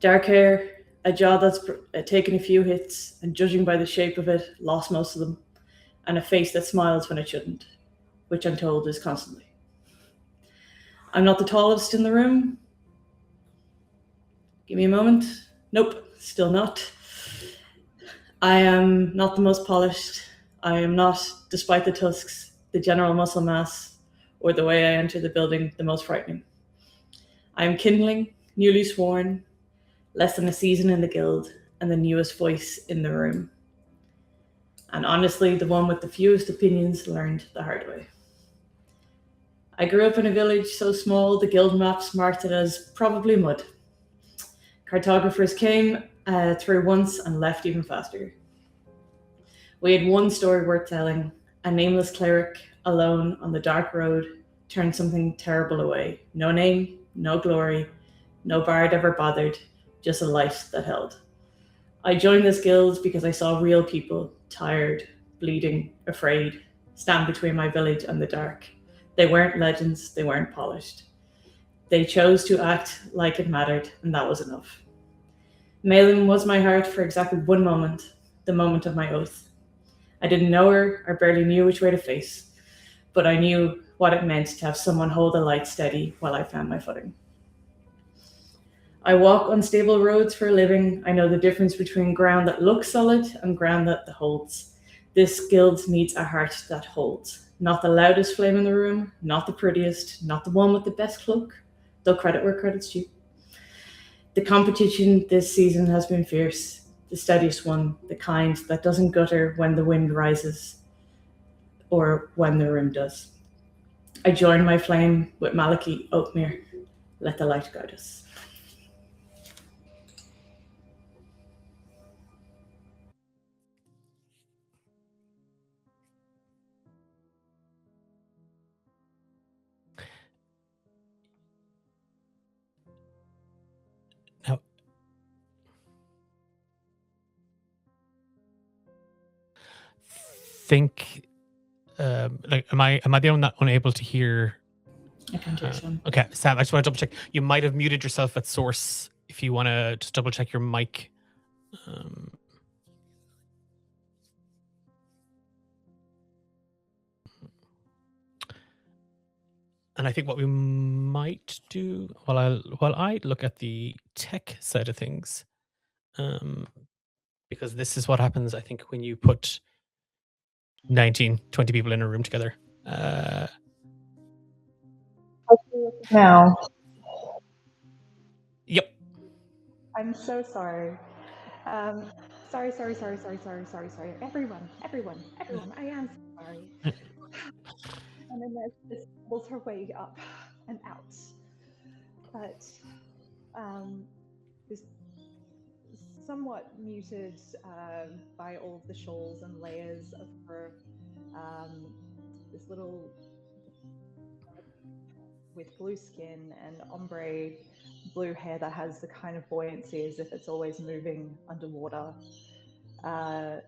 Dark hair, a jaw that's taken a few hits, and judging by the shape of it, lost most of them, and a face that smiles when it shouldn't, which I'm told is constantly. I'm not the tallest in the room. Give me a moment. Nope, still not. I am not the most polished. I am not, despite the tusks, the general muscle mass, or the way I enter the building, the most frightening. I am kindling, newly sworn, less than a season in the guild, and the newest voice in the room. And honestly, the one with the fewest opinions learned the hard way. I grew up in a village so small the guild maps marked it as probably mud. Cartographers came through once and left even faster. We had one story worth telling. A nameless cleric, alone on the dark road, turned something terrible away. No name, no glory, no bard ever bothered, just a life that held. I joined this guild because I saw real people, tired, bleeding, afraid, stand between my village and the dark. They weren't legends, they weren't polished. They chose to act like it mattered, and that was enough. Malin was my heart for exactly one moment, the moment of my oath. I didn't know her, or barely knew which way to face, but I knew what it meant to have someone hold the light steady while I found my footing. I walk unstable roads for a living. I know the difference between ground that looks solid and ground that holds. This guild needs a heart that holds. Not the loudest flame in the room, not the prettiest, not the one with the best cloak, though credit where credit's due. The competition this season has been fierce, the steadiest one, the kind that doesn't gutter when the wind rises or when the room does. I join my flame with Maliki Oakmere. Let the light guide us. think, like, am I the one that unable to hear? I can hear some. Okay, Sam, I just want to double check. You might have muted yourself at source. If you want to just double check your mic. And I think what we might do, while I look at the tech side of things, because this is what happens, I think, when you put 19, 20 people in a room together. Now. Yep. I'm so sorry. Sorry. Everyone. I am so sorry. And then this pulls her way up and out. But this somewhat muted by all of the shawls and layers of her, this little with blue skin and ombre blue hair that has the kind of buoyancy as if it's always moving underwater. Very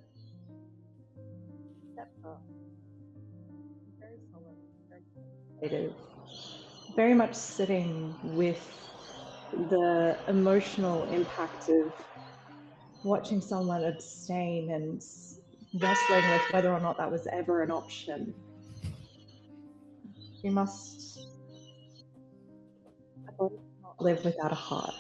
solid, very meditative, very much sitting with the emotional impact of watching someone abstain and wrestling with whether or not that was ever an option. You must not live without a heart.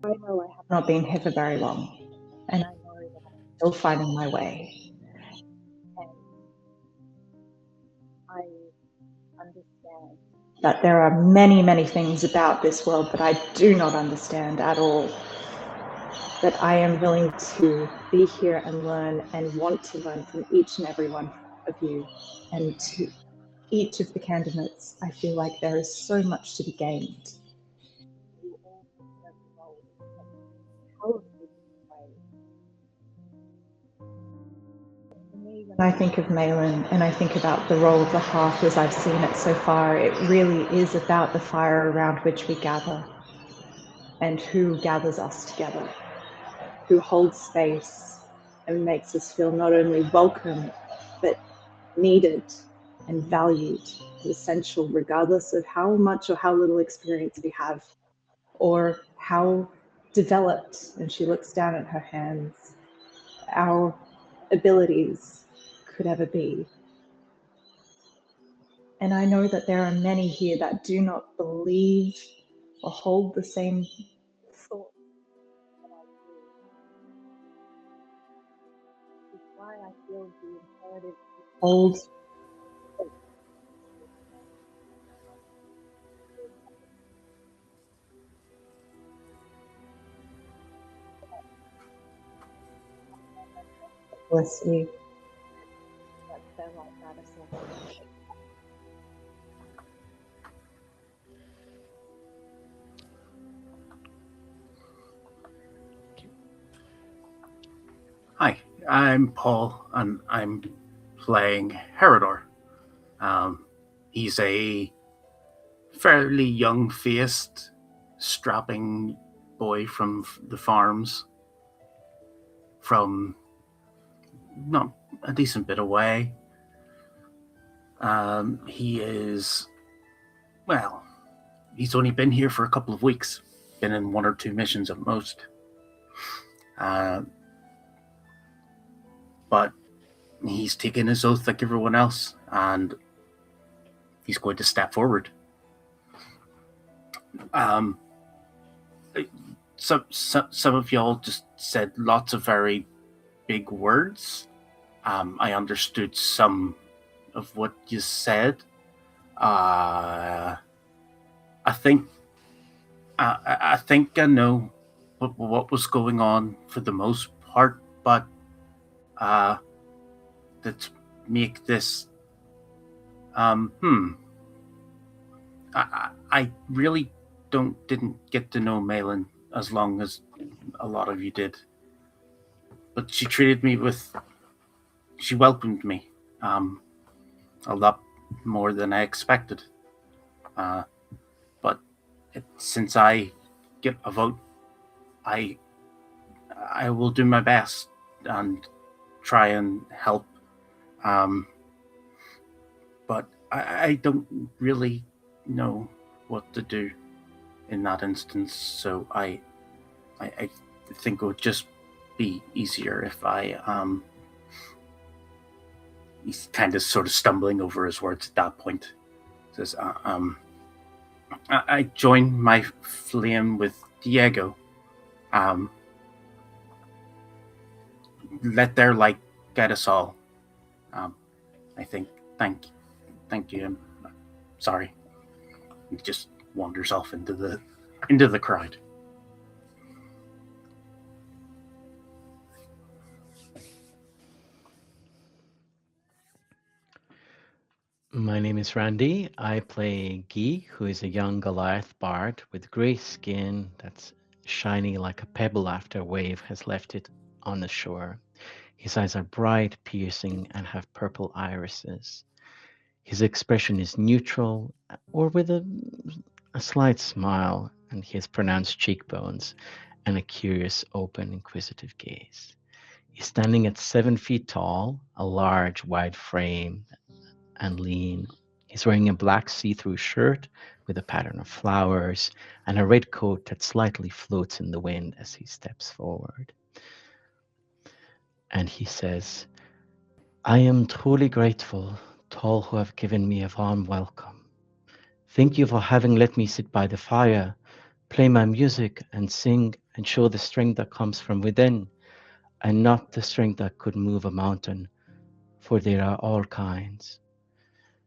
I know I have not been here for very long, and I know that I'm still finding my way. And I understand that there are many, many things about this world that I do not understand at all. That I am willing to be here and learn and want to learn from each and every one of you. And to each of the candidates, I feel like there is so much to be gained. When I think of Malin and I think about the role of the Hearth as I've seen it so far, it really is about the fire around which we gather and who gathers us together, who holds space and makes us feel not only welcome, but needed and valued, essential, regardless of how much or how little experience we have, or how developed, and she looks down at her hands, our abilities could ever be. And I know that there are many here that do not believe or hold the same thought that I do. Which is why I feel the imperative to hold publicity that they're like that as well. Hi, I'm Paul, and I'm playing Herodor. He's a fairly young-faced, strapping boy from the farms, from not a decent bit away. He is, well, he's only been here for a couple of weeks, been in 1 or 2 missions at most. But he's taken his oath like everyone else, and he's going to step forward. Some of y'all just said lots of very big words. I understood some of what you said. I think I know what was going on for the most part, but let's make this. I really didn't get to know Malin as long as a lot of you did. But she treated me she welcomed me a lot more than I expected. But since I get a vote, I will do my best and try and help. But I don't really know what to do in that instance, so I think it would just be easier if he's kind of sort of stumbling over his words at that point. Says, I join my flame with Diego. Let their light guide us all. I think. Thank you. I'm sorry. He just wanders off into the crowd. My name is Randy. I play Guy, who is a young Goliath bard with grey skin that's shiny like a pebble after a wave has left it on the shore. His eyes are bright, piercing, and have purple irises. His expression is neutral, or with a slight smile, and he has pronounced cheekbones and a curious, open, inquisitive gaze. He's standing at 7 feet tall, a large, wide frame, and lean. He's wearing a black see-through shirt with a pattern of flowers and a red coat that slightly floats in the wind as he steps forward. And he says, I am truly grateful to all who have given me a warm welcome. Thank you for having let me sit by the fire, play my music and sing and show the strength that comes from within, and not the strength that could move a mountain, for there are all kinds.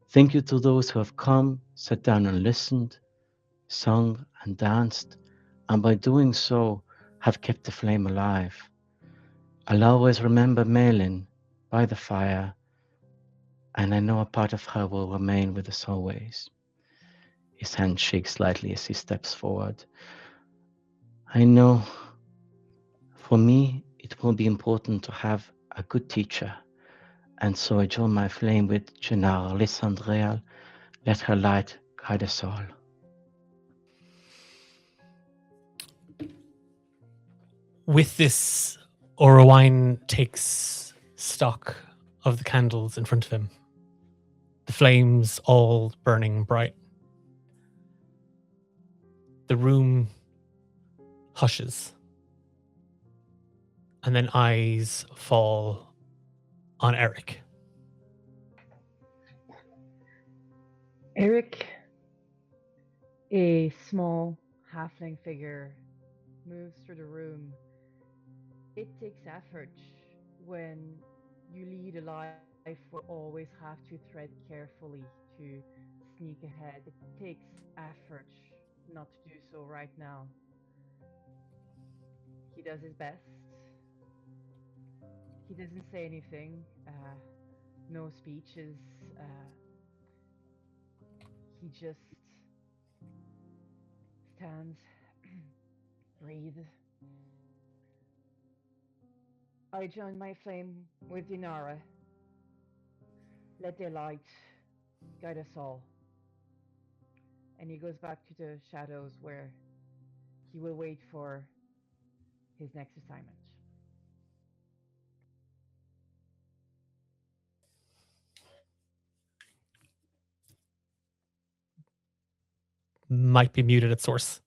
Thank you to those who have come, sat down and listened, sung and danced, and by doing so have kept the flame alive. I'll always remember Malin by the fire, and I know a part of her will remain with us always. His hand shakes slightly as he steps forward. I know for me it will be important to have a good teacher, and so I join my flame with Gennaro Alessandreal. Let her light guide us all. With this, Orowine takes stock of the candles in front of him, the flames all burning bright. The room hushes, and then eyes fall on Eric. Eric, a small halfling figure, moves through the room. It takes effort when you lead a life where you always have to tread carefully to sneak ahead. It takes effort not to do so right now. He does his best. He doesn't say anything, no speeches. He just stands, breathe. I join my flame with Dinara. Let their light guide us all. And he goes back to the shadows where he will wait for his next assignment. Might be muted at source.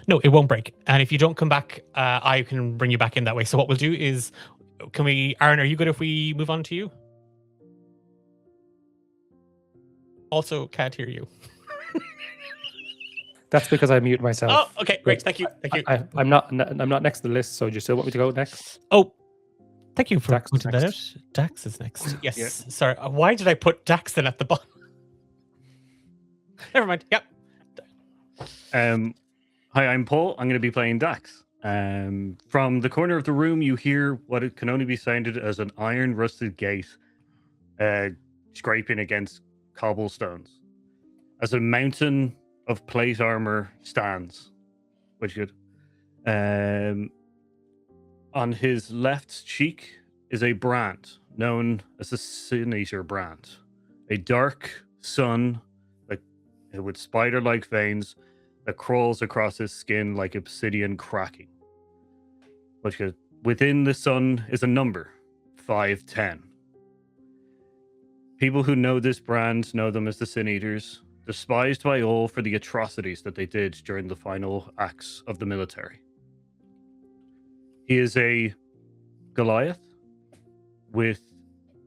No, it won't break. And if you don't come back, I can bring you back in that way. So what we'll do is, Aaron, are you good if we move on to you? Also, can't hear you. That's because I mute myself. Oh, okay, great. Thank you. Thank you. I'm not next to the list, so do you still want me to go next? Oh, Thank you for pointing that out. Dax is next. Yes. Yeah. Sorry. Why did I put Dax in at the bottom? Never mind. Yep. Hi, I'm Paul. I'm going to be playing Dax. From the corner of the room, you hear what it can only be sounded as an iron rusted gate scraping against cobblestones. As a mountain of plate armor stands, which good. On his left cheek is a brand known as the Sin Eater brand, a dark sun with spider-like veins that crawls across his skin like obsidian cracking. Which good. Within the sun is a number, 510. People who know this brand know them as the Sin Eaters, despised by all for the atrocities that they did during the final acts of the military. He is a Goliath with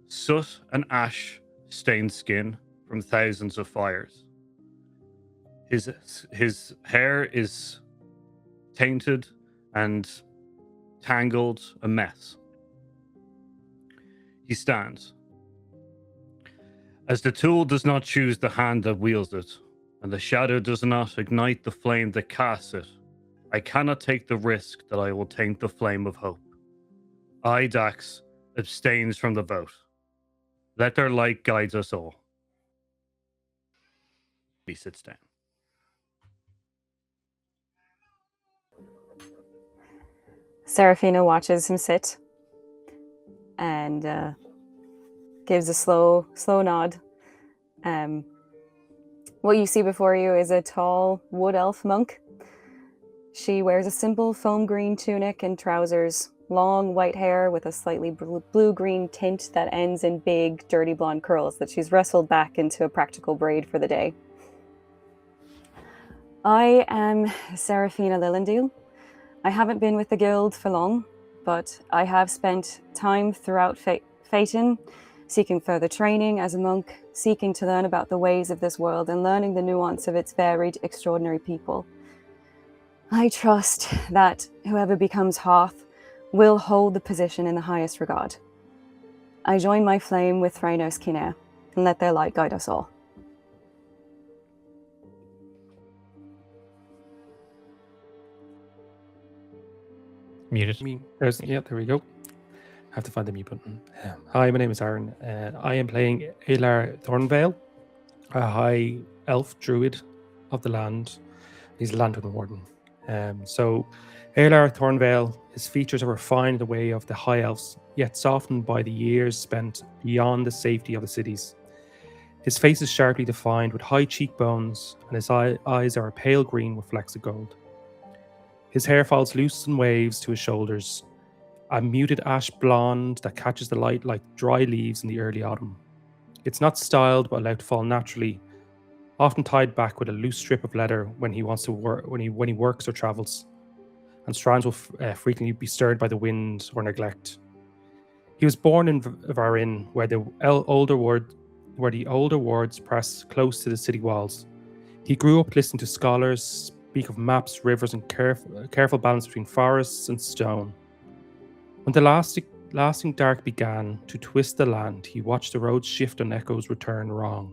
soot and ash stained skin from thousands of fires. His hair is tainted and tangled, a mess. He stands. As the tool does not choose the hand that wields it, and the shadow does not ignite the flame that casts it, I cannot take the risk that I will taint the flame of hope. I, Dax, abstains from the vote. Let their light guide us all. He sits down. Seraphina watches him sit and gives a slow nod. What you see before you is a tall wood elf monk. She wears a simple foam green tunic and trousers, long white hair with a slightly blue-green tint that ends in big, dirty blonde curls that she's wrestled back into a practical braid for the day. I am Seraphina Lilendale. I haven't been with the guild for long, but I have spent time throughout Phaeton, seeking further training as a monk, seeking to learn about the ways of this world and learning the nuance of its varied, extraordinary people. I trust that whoever becomes Hearth will hold the position in the highest regard. I join my flame with Thranos Kinnair, and let their light guide us all. Muted. Yeah, there we go. I have to find the mute button. Hi, my name is Aaron. I am playing Alar Thornvale, a high elf druid of the land. He's a lantern warden. So Alar Thornvale, his features are refined in the way of the high elves, yet softened by the years spent beyond the safety of the cities. His face is sharply defined with high cheekbones, and his eyes are a pale green with flecks of gold. His hair falls loose in waves to his shoulders, a muted ash blonde that catches the light like dry leaves in the early autumn. It's not styled but allowed to fall naturally, often tied back with a loose strip of leather when he wants to work, when he works or travels, and strands will frequently be stirred by the wind or neglect. He was born in Varin, where the older wards press close to the city walls. He grew up listening to scholars speak of maps, rivers, and careful balance between forests and stone. When the lasting dark began to twist the land, he watched the roads shift and echoes return wrong.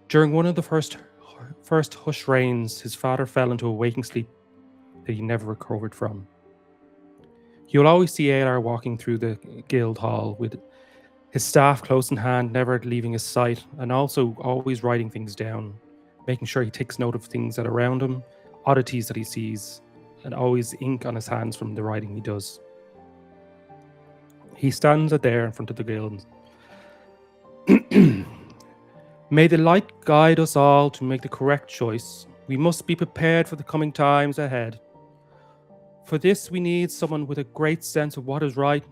During one of the first hush rains, his father fell into a waking sleep that he never recovered from. You'll always see Alar walking through the guild hall with his staff close in hand, never leaving his sight, and also always writing things down, making sure he takes note of things that are around him, oddities that he sees, and always ink on his hands from the writing he does. He stands there in front of the guild. May the light guide us all to make the correct choice. We must be prepared for the coming times ahead. For this, we need someone with a great sense of what is right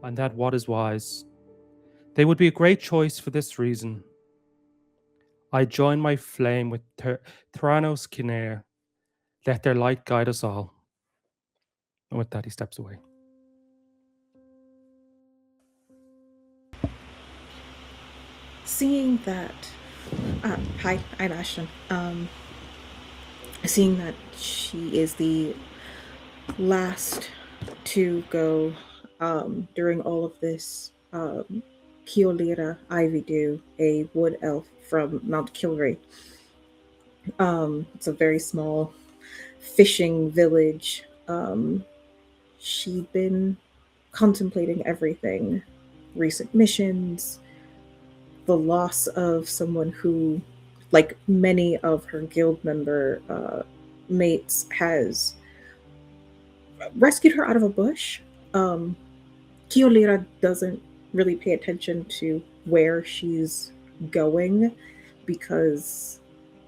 and that what is wise. They would be a great choice for this reason. I join my flame with Thranos Kinnair. Let their light guide us all. And with that, he steps away. Seeing that, hi, I'm Ashton. Seeing that she is the last to go during all of this, Kiolira Ivy Dew, a wood elf from Mount Kilray. It's a very small fishing village. She'd been contemplating everything, recent missions, the loss of someone who, like many of her guild member mates, has rescued her out of a bush. Kiolira doesn't really pay attention to where she's going because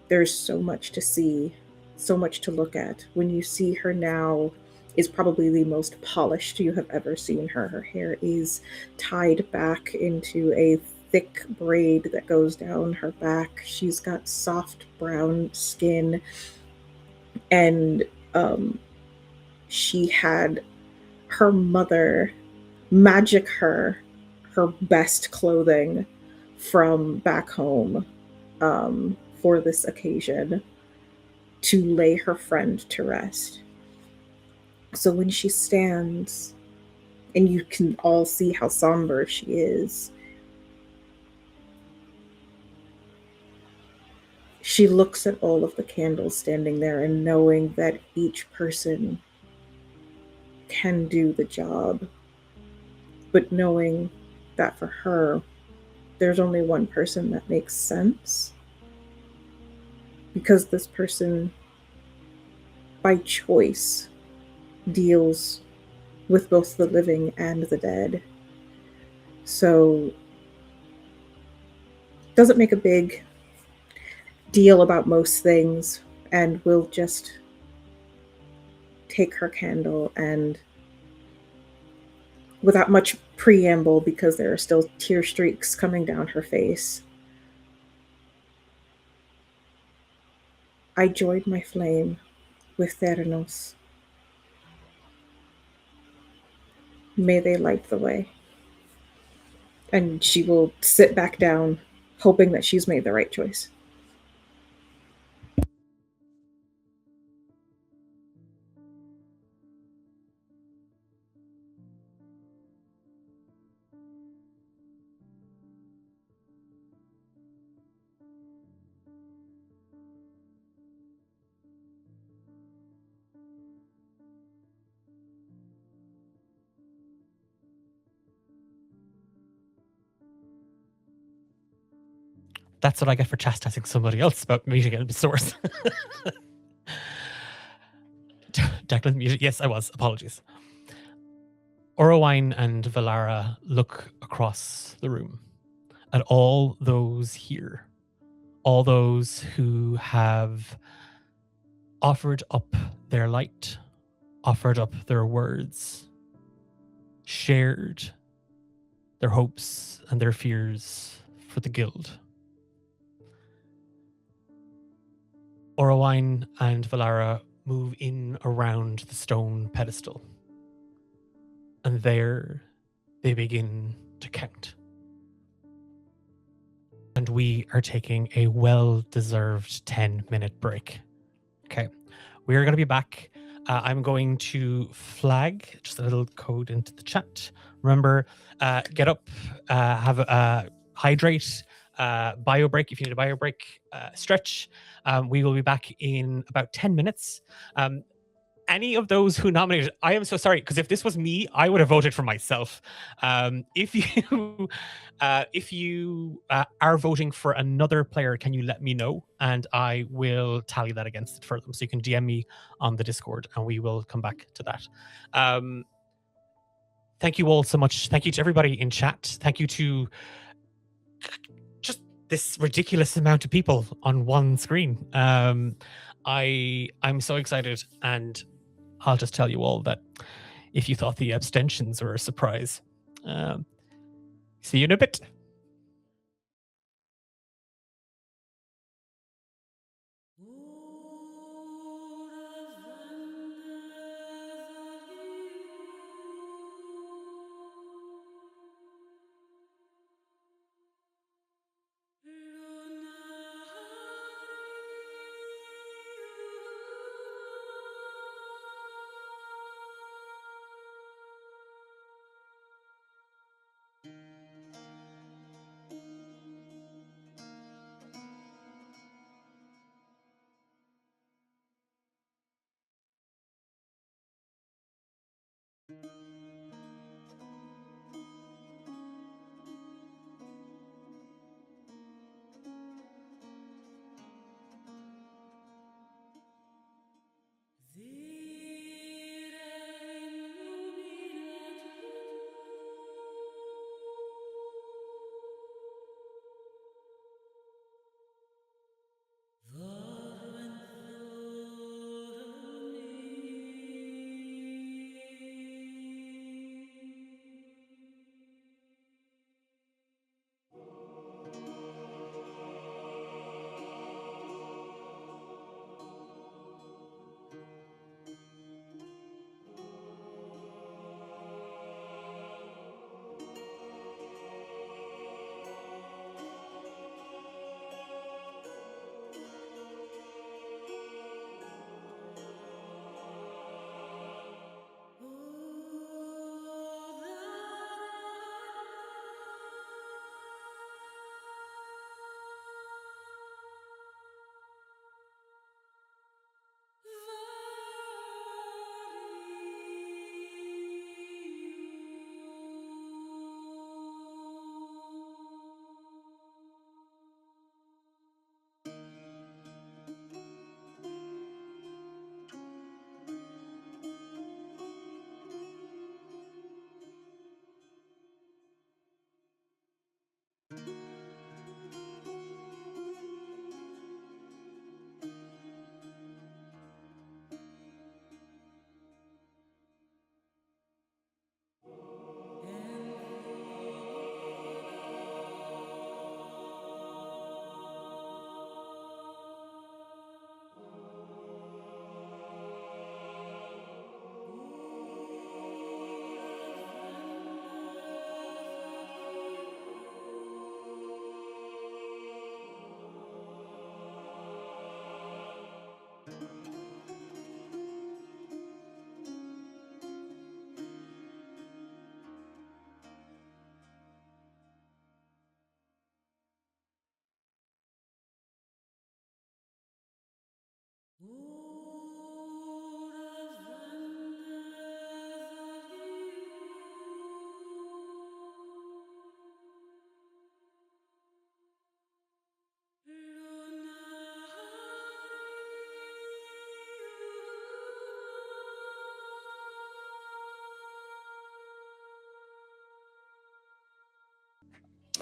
there's so much to see, so much to look at. When you see her now, is probably the most polished you have ever seen her. Her hair is tied back into a thick braid that goes down her back. She's got soft brown skin, and she had her mother magic her best clothing from back home for this occasion to lay her friend to rest. So when she stands, and you can all see how somber she is, she looks at all of the candles standing there, and knowing that each person can do the job, but knowing that for her, there's only one person that makes sense, because this person, by choice, deals with both the living and the dead. So doesn't make a big deal about most things, and will just take her candle, and without much preamble, because there are still tear streaks coming down her face, I joined my flame with Theranos. May they light the way. And she will sit back down, hoping that she's made the right choice. That's what I get for chastising somebody else about meeting at the source. Declan muted. Yes, I was. Apologies. Orowine and Valara look across the room at all those here, all those who have offered up their light, offered up their words, shared their hopes and their fears for the guild. Orowine and Valara move in around the stone pedestal, and there they begin to count. And we are taking a well-deserved 10-minute break. Okay, we are going to be back. I'm going to flag just a little code into the chat. Remember, get up, have a hydrate, bio break if you need a bio break, stretch. We will be back in about 10 minutes. Any of those who nominated, I am so sorry, because if this was me, I would have voted for myself. If you are voting for another player, can you let me know, and I will tally that against it for them. So you can DM me on the Discord, and we will come back to that. Thank you all so much. Thank you to everybody in chat. Thank you to just this ridiculous amount of people on one screen. I'm so excited, and I'll just tell you all that if you thought the abstentions were a surprise, see you in a bit.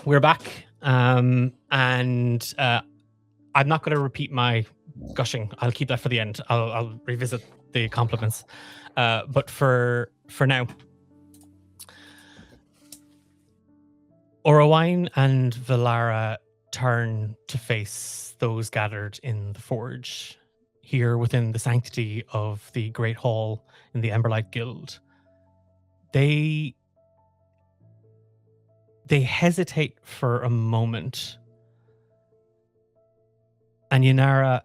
we're back, and I'm not going to repeat my gushing. I'll keep that for the end. I'll revisit the compliments, but for now, Orowine and Valara turn to face those gathered in the forge, here within the sanctity of the Great Hall in the Emberlight Guild. They hesitate for a moment, and Yanara,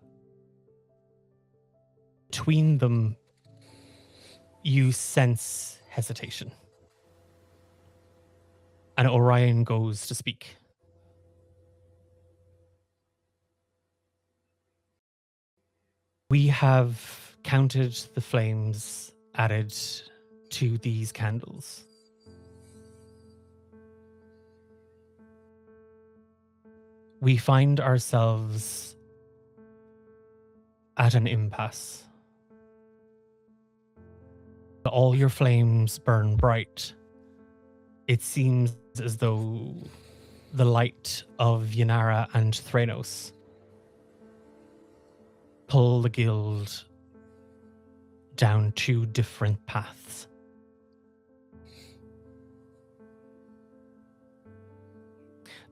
between them, you sense hesitation. And Orion goes to speak. We have counted the flames added to these candles. We find ourselves at an impasse. All your flames burn bright. It seems as though the light of Yanara and Thranos pull the guild down two different paths.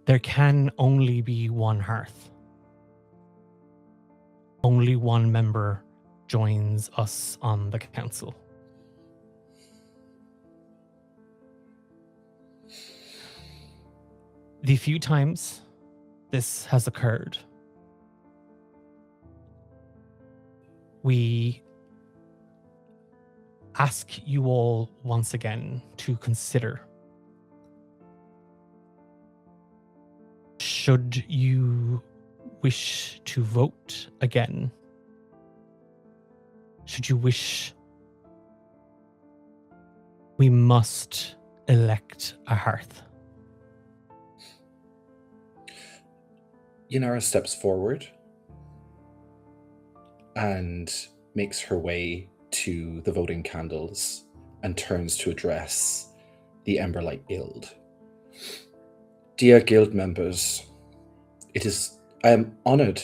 There can only be one hearth. Only one member joins us on the council. The few times this has occurred, we ask you all once again to consider, should you wish to vote again, should you wish, we must elect a hearth. Yanara steps forward and makes her way to the voting candles and turns to address the Emberlight Guild. Dear Guild members, I am honored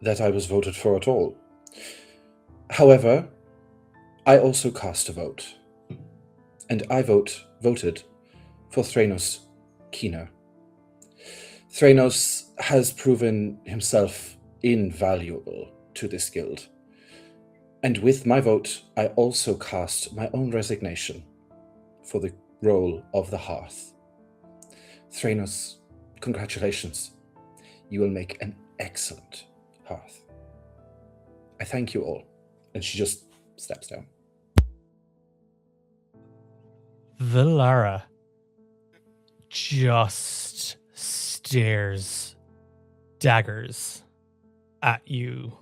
that I was voted for at all. However, I also cast a vote, and I voted for Thranos Keener. Thranos has proven himself invaluable to this guild. And with my vote, I also cast my own resignation for the role of the Hearth. Thranos, congratulations. You will make an excellent Hearth. I thank you all. And she just steps down. Valara just stares daggers at you,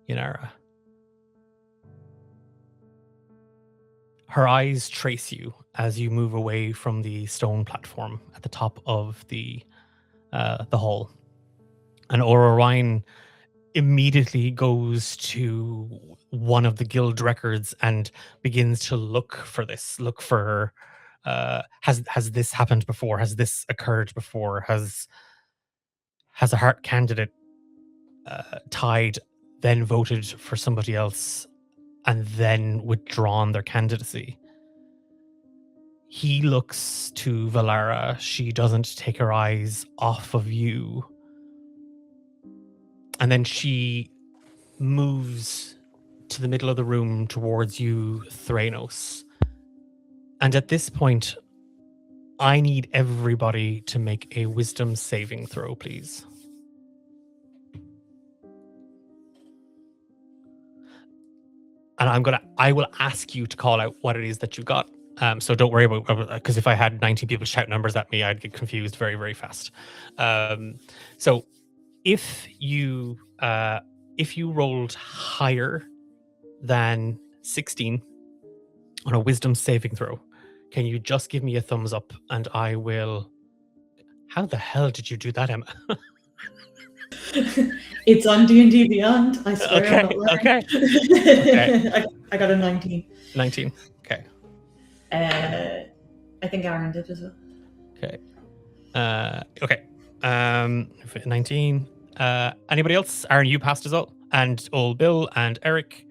Yanara. Her eyes trace you as you move away from the stone platform at the top of the hall. And Orowine immediately goes to one of the guild records and begins to look for this. Look for has this happened before? Has this occurred before? Has a heart candidate tied, then voted for somebody else, and then withdrawn their candidacy? He looks to Valara. She doesn't take her eyes off of you. And then she moves to the middle of the room towards you, Thranos. And at this point, I need everybody to make a wisdom saving throw, please. And I will ask you to call out what it is that you got. So don't worry about, because if I had 19 people shout numbers at me, I'd get confused very, very fast. So if you rolled higher than 16 on a wisdom saving throw, can you just give me a thumbs up and I will... How the hell did you do that, Emma? It's on D&D Beyond. I swear I'm not lying. Okay. Okay. I got a 19. 19. Okay. I think Aaron did as well. Okay. Okay. 19. Anybody else? Aaron, you passed as well, and old Bill and Eric.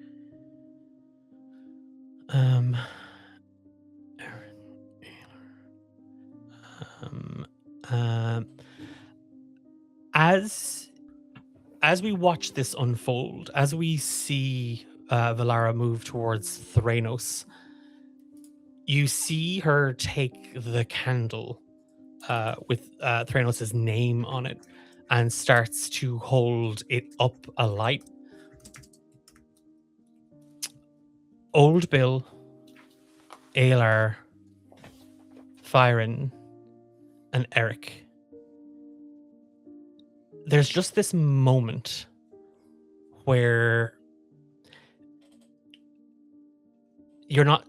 As we watch this unfold, as we see Valara move towards Thranos, you see her take the candle with Thranos' name on it and starts to hold it up alight. Old Bill, Alar, Fyron, and Eric. There's just this moment where you're not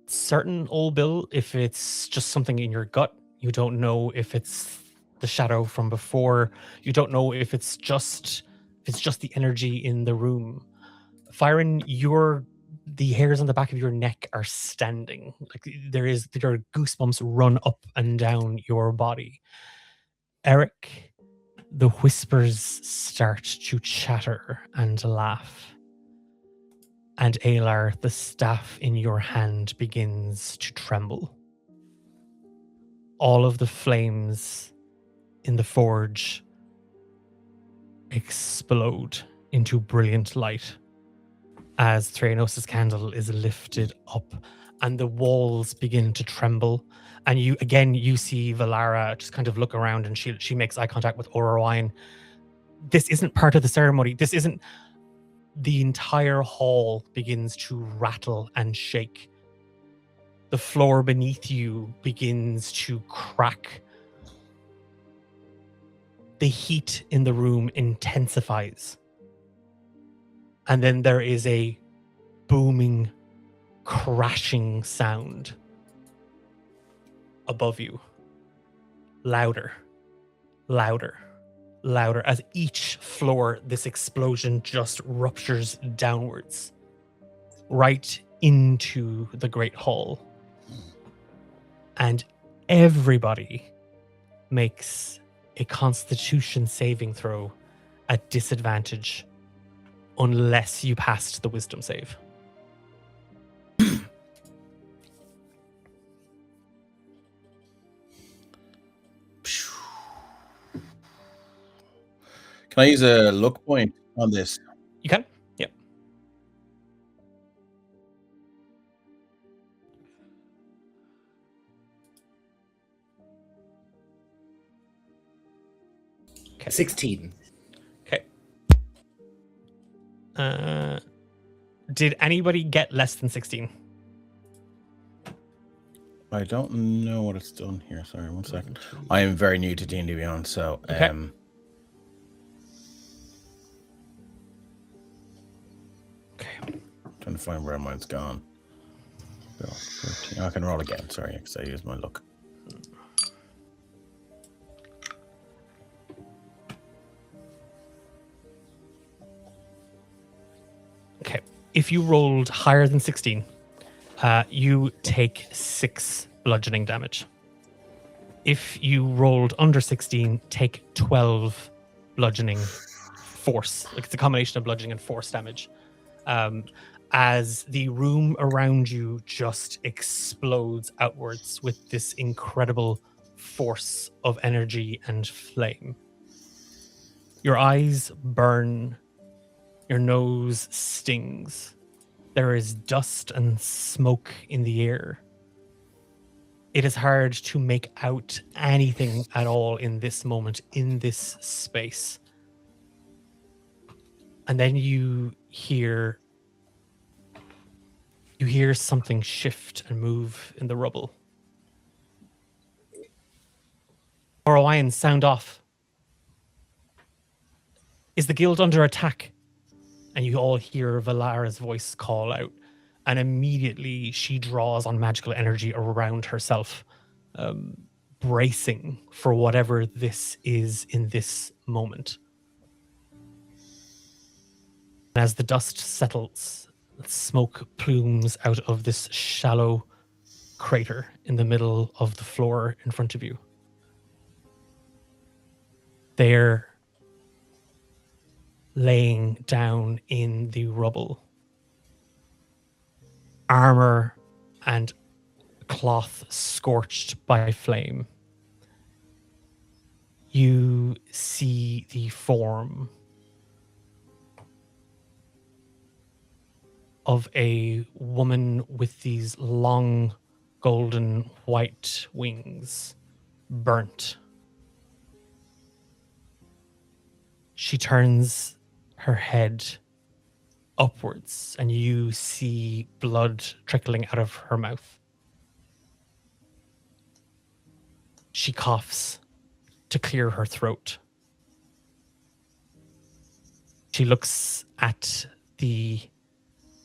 certain, Old Bill, if it's just something in your gut. You don't know if it's the shadow from before. You don't know if it's just the energy in the room. Fyron, the hairs on the back of your neck are standing. Like there are goosebumps run up and down your body. Eric, the whispers start to chatter and laugh. And Alar, the staff in your hand begins to tremble. All of the flames in the forge explode into brilliant light as Thranos' candle is lifted up and the walls begin to tremble. And you see Valara just kind of look around, and she makes eye contact with Orowine. This isn't part of the ceremony. This isn't... The entire hall begins to rattle and shake. The floor beneath you begins to crack. The heat in the room intensifies. And then there is a booming, crashing sound above you. Louder, louder, louder. As each floor, this explosion just ruptures downwards, right into the Great Hall. And everybody makes a Constitution saving throw at disadvantage unless you passed the Wisdom save. Can I use a luck point on this? You can? Yep. Okay. 16. Okay. Did anybody get less than 16? I don't know what it's done here. Sorry, 1 second. I am very new to D&D Beyond, so Okay. Trying to find where mine's gone. So, 13. I can roll again. Sorry, because I used my luck. Okay. If you rolled higher than 16, you take 6 bludgeoning damage. If you rolled under 16, take 12 bludgeoning force. Like it's a combination of bludgeoning and force damage. As the room around you just explodes outwards with this incredible force of energy and flame. Your eyes burn. Your nose stings. There is dust and smoke in the air. It is hard to make out anything at all in this moment, in this space. And then you hear something shift and move in the rubble. Orion, sound off. Is the guild under attack? And you all hear Valara's voice call out. And immediately she draws on magical energy around herself, bracing for whatever this is in this moment. And as the dust settles, smoke plumes out of this shallow crater in the middle of the floor in front of you. They're laying down in the rubble. Armor and cloth scorched by flame. You see the form of a woman with these long golden white wings, burnt. She turns her head upwards and you see blood trickling out of her mouth. She coughs to clear her throat. She looks at the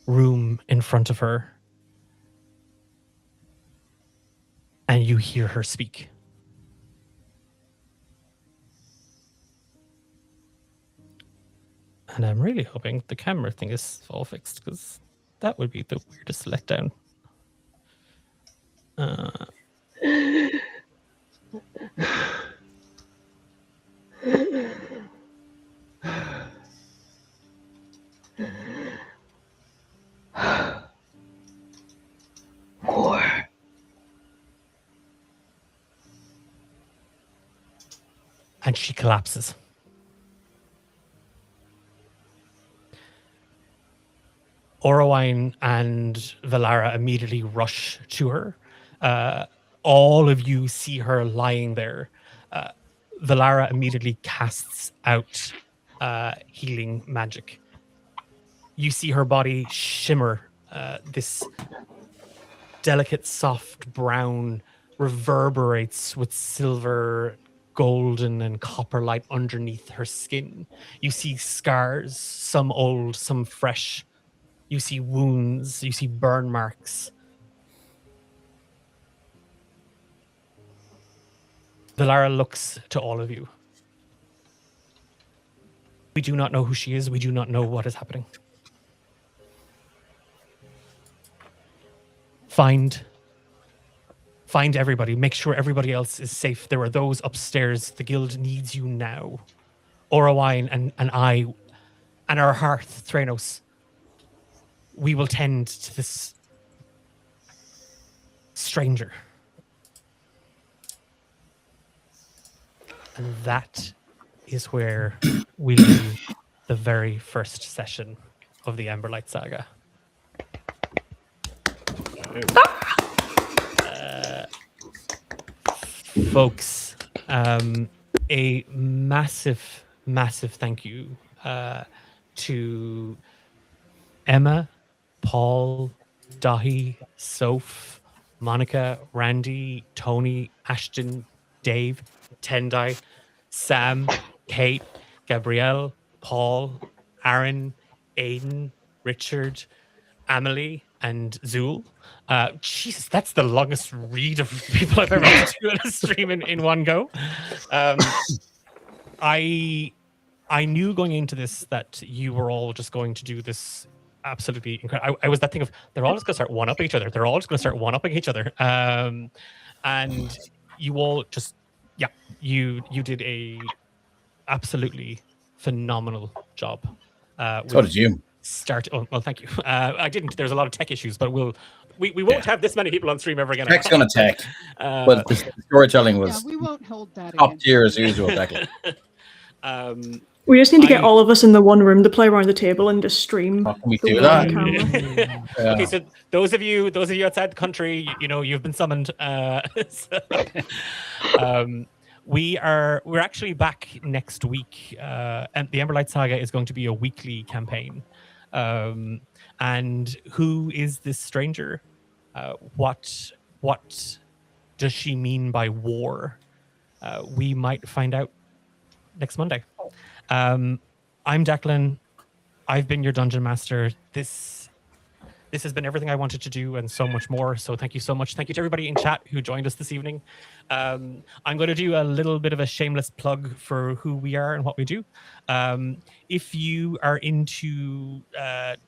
room in front of her and you hear her speak. And I'm really hoping the camera thing is all fixed, because that would be the weirdest letdown. More. And she collapses. Orowine and Valara immediately rush to her. All of you see her lying there. Valara immediately casts out healing magic. You see her body shimmer. This delicate, soft brown reverberates with silver, golden, and copper light underneath her skin. You see scars, some old, some fresh. You see wounds, you see burn marks. Valara looks to all of you. We do not know who she is. We do not know what is happening. Find everybody. Make sure everybody else is safe. There are those upstairs. The guild needs you now. Orowine and I and our Hearth, Thranos. We will tend to this stranger. And that is where we leave the very first session of the Emberlight Saga. Folks, a massive, massive thank you to Emma, Paul, Dahi, Soph, Monica, Randy, Tony, Ashton, Dave, Tendai, Sam, Kate, Gabrielle, Paul, Aaron, Aiden, Richard, Amelie, and Zool. Jesus, that's the longest read of people I've ever had to do on a stream in one go. I knew going into this that you were all just going to do this absolutely incredible. I was that thing of they're all just going to start one-upping each other. They're all just going to start one-upping each other. And you all just, yeah, you did a absolutely phenomenal job. So did you. Well, thank you. I didn't. There's a lot of tech issues, but we won't have this many people on stream ever again. Tech's gonna tech, but the storytelling was we won't hold that top tier as usual. Becky. We just need to get all of us in the one room to play around the table and just stream. How can we the do one that? camera. Okay, so those of you outside the country, you've been summoned. We're actually back next week, and the Emberlight Saga is going to be a weekly campaign. And who is this stranger? What does she mean by war? We might find out next Monday. I'm Declan. I've been your dungeon master. This has been everything I wanted to do and so much more. So thank you so much. Thank you to everybody in chat who joined us this evening. I'm going to do a little bit of a shameless plug for who we are and what we do. If you are into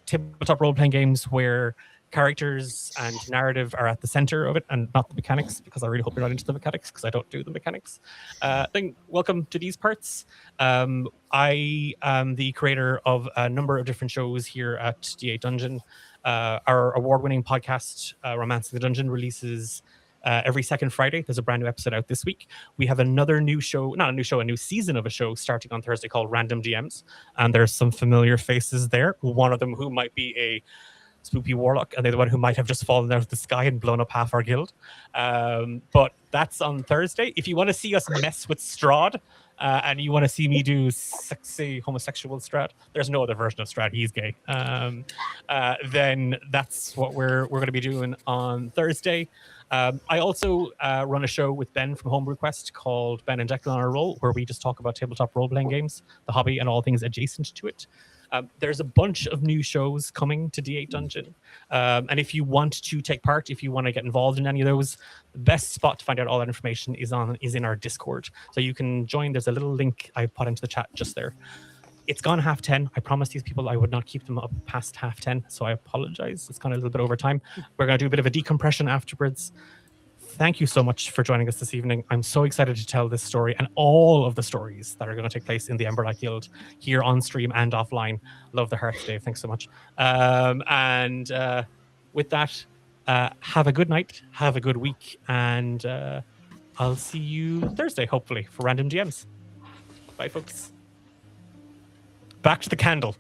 tabletop role-playing games where characters and narrative are at the center of it and not the mechanics, because I really hope you're not into the mechanics, because I don't do the mechanics. Then welcome to these parts. I am the creator of a number of different shows here at D8 Dungeon. Our award-winning podcast, Romancing the Dungeon, releases every second Friday. There's a brand new episode out this week. We have another new show, not a new show, a new season of a show starting on Thursday called Random DMs. And there's some familiar faces there. One of them who might be a spoopy warlock, and the other one who might have just fallen out of the sky and blown up half our guild. But that's on Thursday. If you want to see us mess with Strahd, and you want to see me do sexy homosexual Strahd, there's no other version of Strahd, he's gay. Then that's what we're going to be doing on Thursday. I also run a show with Ben from Homebrew Quest called Ben and Declan on a Roll, where we just talk about tabletop role-playing games, the hobby, and all things adjacent to it. There's a bunch of new shows coming to D8 Dungeon. And if you want to take part, if you want to get involved in any of those, the best spot to find out all that information is in our Discord. So you can join. There's a little link I put into the chat just there. It's gone 10:30. I promised these people I would not keep them up past 10:30, so I apologize. It's gone a little bit over time. We're going to do a bit of a decompression afterwards. Thank you so much for joining us this evening. I'm so excited to tell this story and all of the stories that are going to take place in the Emberlight Guild here on stream and offline. Love the Hearth, Dave. Thanks so much. With that, have a good night, have a good week, and I'll see you Thursday, hopefully, for Random DMs. Bye, folks. Back to the candle.